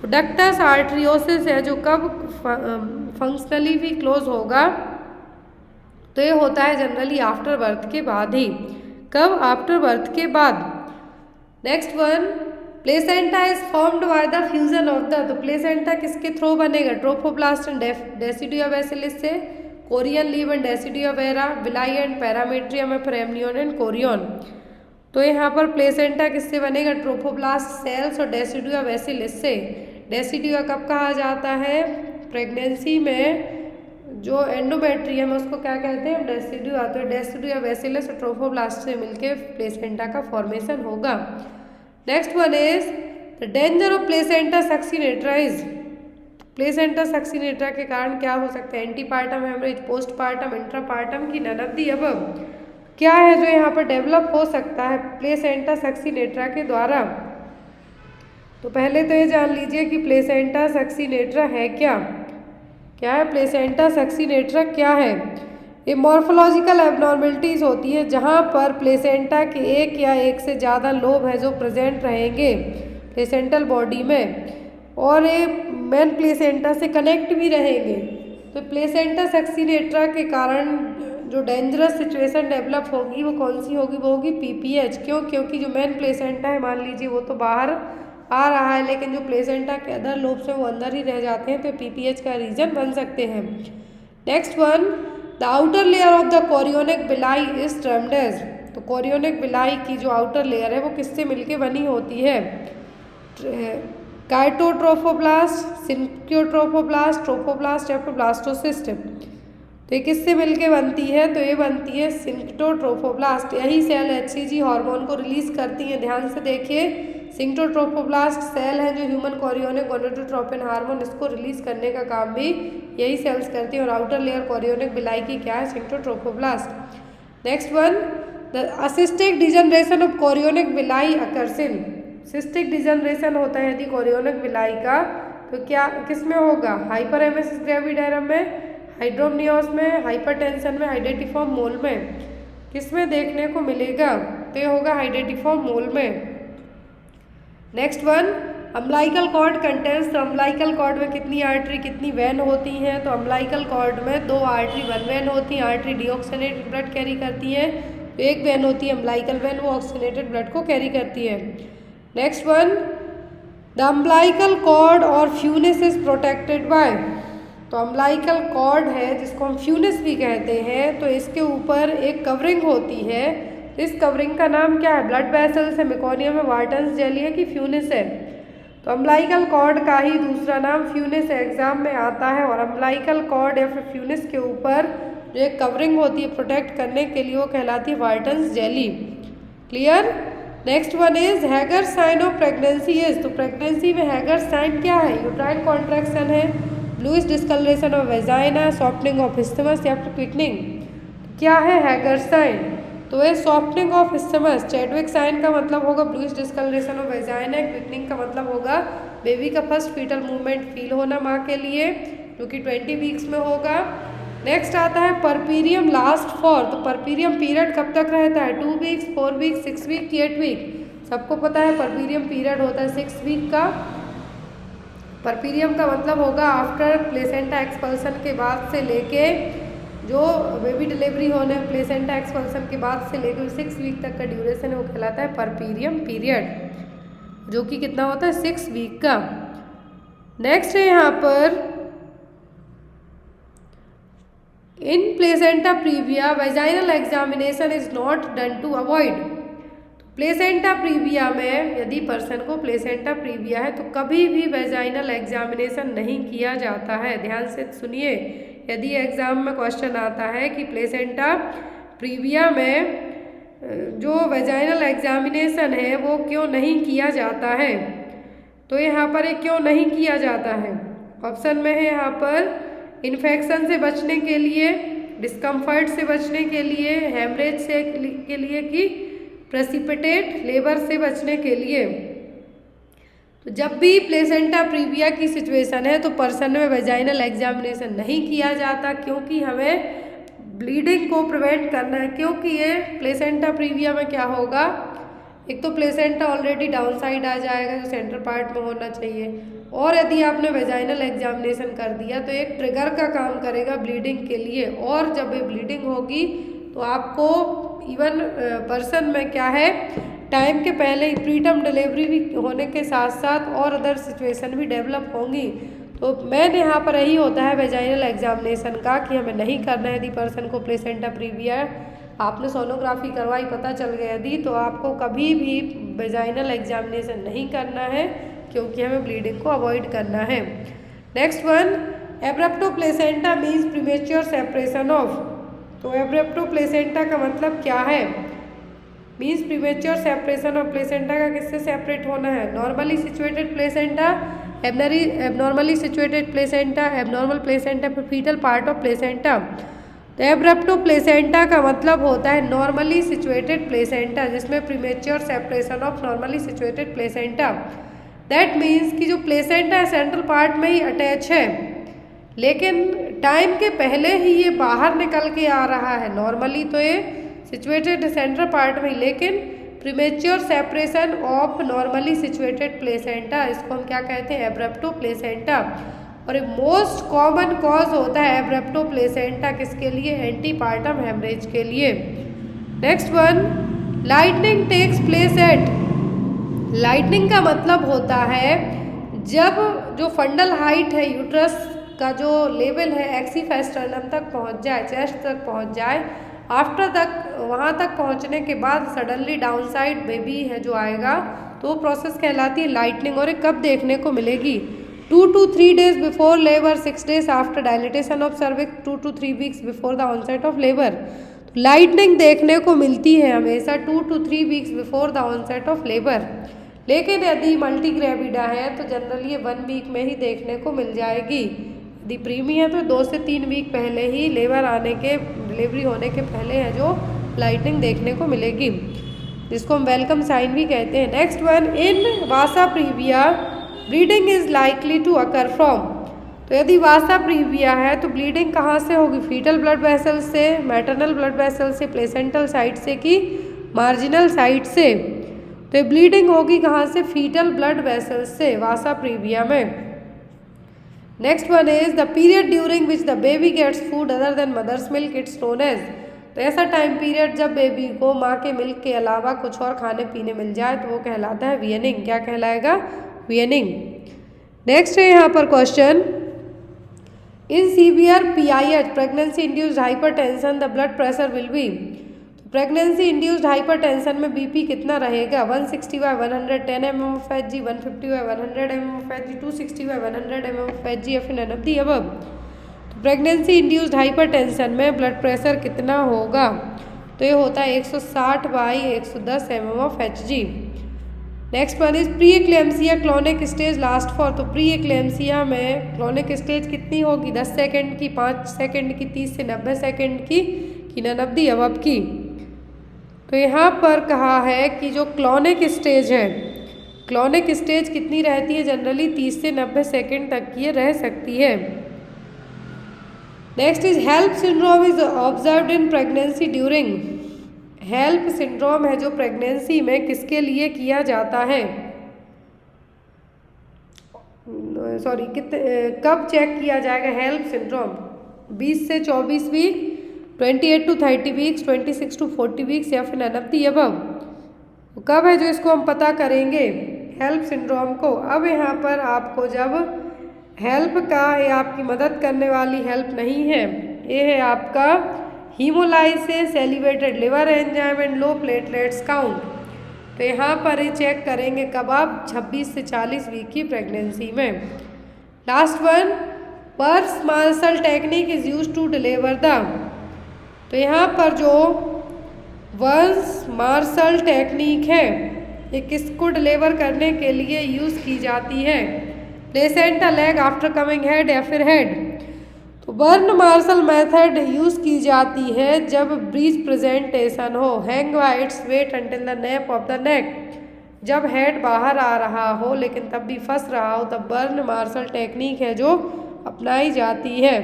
तो डक्टस आर्टरियोसिस है जो कब फंक्शनली भी क्लोज होगा? तो ये होता है जनरली आफ्टर बर्थ के बाद ही। कब? आफ्टर बर्थ के बाद। Next one, placenta is formed by the fusion of the. तो प्लेसेंटा किसके थ्रू बनेगा? ट्रोफोब्लास्ट एंड डेसिडुआ बैसिलस से, Korean leave and decidua vera, villi and parametrium and amnion and Korean. तो यहाँ पर प्लेसेंटा किससे बनेगा? ट्रोफोब्लास्ट सेल्स और डेसिडुआ बैसिलस से। डेसिडुआ कब कहा जाता है? प्रेगनेंसी में जो एंडोमेट्रियम है उसको क्या कहते हैं? डेसिडुआ। तो डेसिडुआ बैसिलस और ट्रोफोब्लास्ट से मिलके प्लेसेंटा का फॉर्मेशन होगा। Next one is the danger of placenta succenturiata is. Placenta succenturiata के कारण क्या हो सकता है? एंटीपार्टम हेमरेज, पोस्टपार्टम, इंट्रापार्टम की नन ऑफ द अबव। क्या है जो यहाँ पर डेवलप हो सकता है प्लेसेंटा सक्सिनेट्रा के द्वारा? तो पहले तो ये जान लीजिए कि प्लेसेंटा सक्सिनेट्रा है क्या? क्या है प्लेसेंटा सक्सिनेट्रा? क्या है? ये मॉर्फोलॉजिकल एबनॉर्मलिटीज़ होती है जहाँ पर प्लेसेंटा के एक या एक से ज़्यादा लोब है जो प्रेजेंट रहेंगे प्लेसेंटल बॉडी में, और ये मेन प्लेसेंटा से कनेक्ट भी रहेंगे। तो प्लेसेंटा सक्सिनेट्रा के कारण जो डेंजरस सिचुएशन डेवलप होगी वो कौन सी होगी? वो होगी पीपीएच। क्यों? क्योंकि जो मेन प्लेसेंटा है मान लीजिए वो तो बाहर आ रहा है, लेकिन जो प्लेसेंटा के अदर लोब्स हैं वो अंदर ही रह जाते हैं, तो पीपीएच का रीजन बन सकते हैं। Next one, the outer layer of the chorionic villi is termed as. तो कोरियोनिक बिलाई की जो आउटर लेयर है वो किससे मिलके बनी होती है? काइटोट्रोफोब्लास्ट, सिंक्योट्रोफोब्लास्ट, ट्रोफोब्लास्ट या फिर ब्लास्टोसिस्ट। तो ये किससे मिलके बनती है? तो ये बनती है सिंक्टोट्रोफोब्लास्ट। यही सेल एचसीजी हार्मोन को रिलीज करती हैं। ध्यान से देखिए, स्फिंक्टोट्रोफोब्लास्ट सेल है जो ह्यूमन कोरियोनिक गोनाडोट्रोपिन हार्मोन इसको रिलीज करने का काम भी यही सेल्स करती हैं। और आउटर लेयर कोरियोनिक विलाई की क्या है, syncytiotrophoblast. Next one, the cystic degeneration of chorionic villi occurs in. Cystic degeneration होता है यदि कोरियोनिक विलाई का, तो क्या किस में होगा, हाइपरेमेसिस ग्रेविडेरम में, हाइड्रोमनियोस में, हाइपरटेंशन में, हाइडेटिफॉर्म मोल में, किस में देखने को मिलेगा, तो ये होगा हाइडेटिफॉर्म मोल में। Next one, umbilical cord contents. तो अम्लाइकल कॉर्ड में कितनी आर्टरी कितनी वैन होती हैं, तो अम्लाइकल कॉर्ड में 2 आर्टरी 1 वैन होती हैं। आर्टरी डीऑक्सीनेटेड ब्लड कैरी करती है, तो एक वैन होती है अम्लाइकल वैन, वो ऑक्सीनेटेड ब्लड को कैरी करती है। Next one, the umbilical cord और फ्यूनिस इज प्रोटेक्टेड बाय। तो अम्लाइकल कॉर्ड है जिसको हम फ्यूनिस भी कहते हैं, तो इसके ऊपर एक कवरिंग होती है। इस कवरिंग का नाम क्या है, ब्लड वेसल्स है, मेकोनियम है, वार्टन्स जेली है कि फ्यूनिस है। तो अम्लाइकल कॉर्ड का ही दूसरा नाम फ्यूनिस एग्जाम में आता है। और अम्लाइकल कॉर्ड या फिर फ्यूनिस के ऊपर जो एक कवरिंग होती है प्रोटेक्ट करने के लिए, वो कहलाती है Wharton's jelly. Clear. Next one is Hegar sign of pregnancy is. तो प्रेगनेंसी में हैगर साइन क्या है, यूट्राइन कॉन्ट्रैक्शन है, bluish discolouration of vagina, softening of isthmus या फिर क्विकनिंग। क्या है हैगर साइन, तो ये softening of isthmus. Chadwick sign का मतलब होगा bluish discolouration of vagina, quickening का मतलब होगा बेबी का फर्स्ट फीटल मूवमेंट फील होना माँ के लिए, जो कि 20 वीक्स में होगा। नेक्स्ट आता है परपीरियम लास्ट फॉर। तो परपीरियम पीरियड कब तक रहता है, 2 वीक्स, 4 वीक्स, 6 वीक की 8 वीक। सबको पता है परपीरियम पीरियड होता है 6 वीक का। परपीरियम का मतलब होगा आफ्टर प्लेसेंटा एक्सपल्सन के बाद से लेके जो बेबी डिलीवरी होने प्लेसेंटा एक्सपल्सन के बाद से लेकर 6 वीक तक का ड्यूरेशन है, वो कहलाता है परपीरियम पीरियड, जो कि कितना होता है 6 वीक का। नेक्स्ट है यहाँ पर in placenta praevia vaginal examination is not done to avoid. Placenta praevia में यदि पर्सन को प्लेसेंटा प्रीविया है तो कभी भी वेजाइनल एग्जामिनेशन नहीं किया जाता है। ध्यान से सुनिए, यदि एग्जाम में क्वेश्चन आता है कि प्लेसेंटा प्रीविया में जो वेजाइनल एग्जामिनेशन है वो क्यों नहीं किया जाता है, तो यहाँ पर ये क्यों नहीं किया जाता है, ऑप्शन में है यहाँ पर इन्फेक्शन से बचने के लिए, डिस्कम्फर्ट से बचने के लिए, हेमरेज से के लिए कि प्रेसिपिटेट लेबर से बचने के लिए। तो जब भी प्लेसेंटा प्रीविया की सिचुएशन है तो पर्सन में वेजाइनल एग्जामिनेशन नहीं किया जाता, क्योंकि हमें ब्लीडिंग को प्रिवेंट करना है। क्योंकि ये प्लेसेंटा प्रीविया में क्या होगा, एक तो प्लेसेंटा ऑलरेडी डाउन साइड आ जाएगा जो सेंटर पार्ट में होना चाहिए, और यदि आपने वेजाइनल एग्जामिनेशन कर दिया तो एक ट्रिगर का काम करेगा ब्लीडिंग के लिए, और जब ये ब्लीडिंग होगी तो आपको इवन पर्सन में क्या है टाइम के पहले ही प्रीटर्म डिलीवरी भी होने के साथ साथ और अदर सिचुएशन भी डेवलप होंगी। तो मेन यहाँ पर यही होता है वेजाइनल एग्जामिनेशन का कि हमें नहीं करना है। यदि पर्सन को प्लेसेंटा प्रीविया आपने सोनोग्राफी करवाई, पता चल गया यदि, तो आपको कभी भी वेजाइनल एग्जामिनेशन नहीं करना है, क्योंकि हमें ब्लीडिंग को अवॉइड करना है। Next one, abruptio placenta means premature separation of. तो एब्रप्टो प्लेसेंटा का मतलब क्या है, means premature separation of placenta का किससे सेपरेट होना है, normally situated placenta, abnormally situated placenta, abnormal placenta, फिर फीटल पार्ट ऑफ प्लेसेंटा। तो एब्रप्टो प्लेसेंटा का मतलब होता है नॉर्मली सिचुएटेड प्लेसेंटा, जिसमें premature separation of normally situated placenta. That means कि जो प्लेसेंटा है सेंट्रल पार्ट में ही अटैच है, लेकिन टाइम के पहले ही ये बाहर निकल के आ रहा है। नॉर्मली तो ये सिचुएटेड सेंट्रल पार्ट में, लेकिन premature separation of normally situated placenta, इसको हम क्या कहते हैं, एब्रप्टो प्लेसेंटा। और ये मोस्ट कॉमन कॉज होता है एब्रप्टो प्लेसेंटा किसके लिए, एंटीपार्टम हेमरेज के लिए। Next one, lightening takes place at. Lightening का मतलब होता है जब जो फंडल हाइट है यूट्रस का जो लेवल है एक्सीफेस्टर्नम तक पहुंच जाए, चेस्ट तक पहुंच जाए, आफ्टर तक वहाँ तक पहुँचने के बाद सडनली डाउन साइड बेबी है जो आएगा, तो वो प्रोसेस कहलाती है लाइटनिंग। और ये कब देखने को मिलेगी, 2 to 3 days before labour, 6 days after dilatation of cervix, 2 to 3 weeks before the onset of labour. तो लाइटनिंग देखने को मिलती है हमेशा 2 to 3 weeks before the onset of labour. लेकिन यदि मल्टीग्रेविडा है तो जनरली ये 1 वीक में ही देखने को मिल जाएगी। यदि प्रीमी है तो 2 से 3 वीक पहले ही डिलीवरी होने के पहले है जो लाइटनिंग देखने को मिलेगी, जिसको हम वेलकम साइन भी कहते हैं। Next one, in vasa praevia bleeding is likely to occur from. तो यदि वासा प्रीविया है तो ब्लीडिंग कहाँ से होगी? फीटल ब्लड वेसल से, मैटरनल ब्लड वेसल से, प्लेसेंटल साइड से कि मार्जिनल साइड से? तो ये ब्लीडिंग होगी कहाँ से? फीटल ब्लड वेसल से वासा प्रीविया में। Next one is the period during which the baby gets food other than mother's milk, it's known as. तो ऐसा टाइम पीरियड जब बेबी को माँ के मिल्क के अलावा कुछ और खाने पीने मिल जाए तो वो कहलाता है वीनिंग। क्या कहलाएगा? वीनिंग। नेक्स्ट है यहाँ पर question, in severe PIH pregnancy induced hypertension the blood pressure will be. Pregnancy induced hypertension में बीपी कितना रहेगा? 160/110 mmHg, 150/100 mmHg, 260/100 mmHg या फिर none of the above। तो प्रेगनेंसी इंड्यूस्ड हाइपरटेंशन में ब्लड प्रेशर कितना होगा? तो ये होता है 160/110 mmHg। Next one is pre eclampsia clonic stage last for. तो प्री एक्लेम्सिया में क्लोनिक स्टेज कितनी होगी? 10 सेकेंड की, 5 सेकेंड की, 30 से 90 सेकेंड की कि none of the above की? तो यहाँ पर कहा है कि जो क्लोनिक स्टेज है, क्लोनिक स्टेज कितनी रहती है? जनरली 30 से 90 सेकेंड तक की रह सकती है। Next is HELLP syndrome is observed in pregnancy during. HELLP syndrome है जो प्रेगनेंसी में किसके लिए किया जाता है? सॉरी, कब चेक किया जाएगा हेल्प सिंड्रोम? 20 से 24 week, 28 to 30 weeks, 26 to 40 weeks या फिर none of the above। तो कब है जो इसको हम पता करेंगे हेल्प सिंड्रोम को? अब यहाँ पर आपको जब हेल्प का, ये आपकी मदद करने वाली हेल्प नहीं है, ये है आपका haemolysis, elevated liver enzyme and low platelets count. तो यहाँ पर ये चेक करेंगे कब? आप 26 से 40 वीक की प्रेगनेंसी में। Last one, Burns Marshall technique is use to deliver the. तो यहाँ पर जो बर्स मार्शल टेक्निक है ये किसको डिलीवर करने के लिए यूज़ की जाती है? Placenta, leg, after coming head या फिर हेड? तो बर्न मार्शल मेथड यूज़ की जाती है जब ब्रीच प्रेजेंटेशन हो, hang bye its weight until the nap of the neck. जब हेड बाहर आ रहा हो लेकिन तब भी फंस रहा हो तब बर्न मार्शल टेक्निक है जो अपनाई जाती है।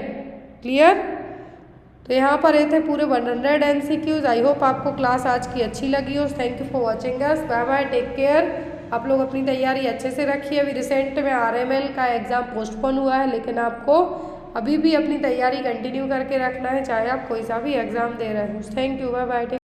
क्लियर? तो यहाँ पर ये थे पूरे 100 MCQs। आई होप आपको क्लास आज की अच्छी लगी हो। Thank you for watching us. Bye bye, take care. आप लोग अपनी तैयारी अच्छे से रखिए। अभी रिसेंट में RML का एग्ज़ाम पोस्टपोन हुआ है, लेकिन आपको अभी भी अपनी तैयारी कंटिन्यू करके रखना है, चाहे आप कोई सा भी एग्ज़ाम दे रहे हो। Thank you, bye bye.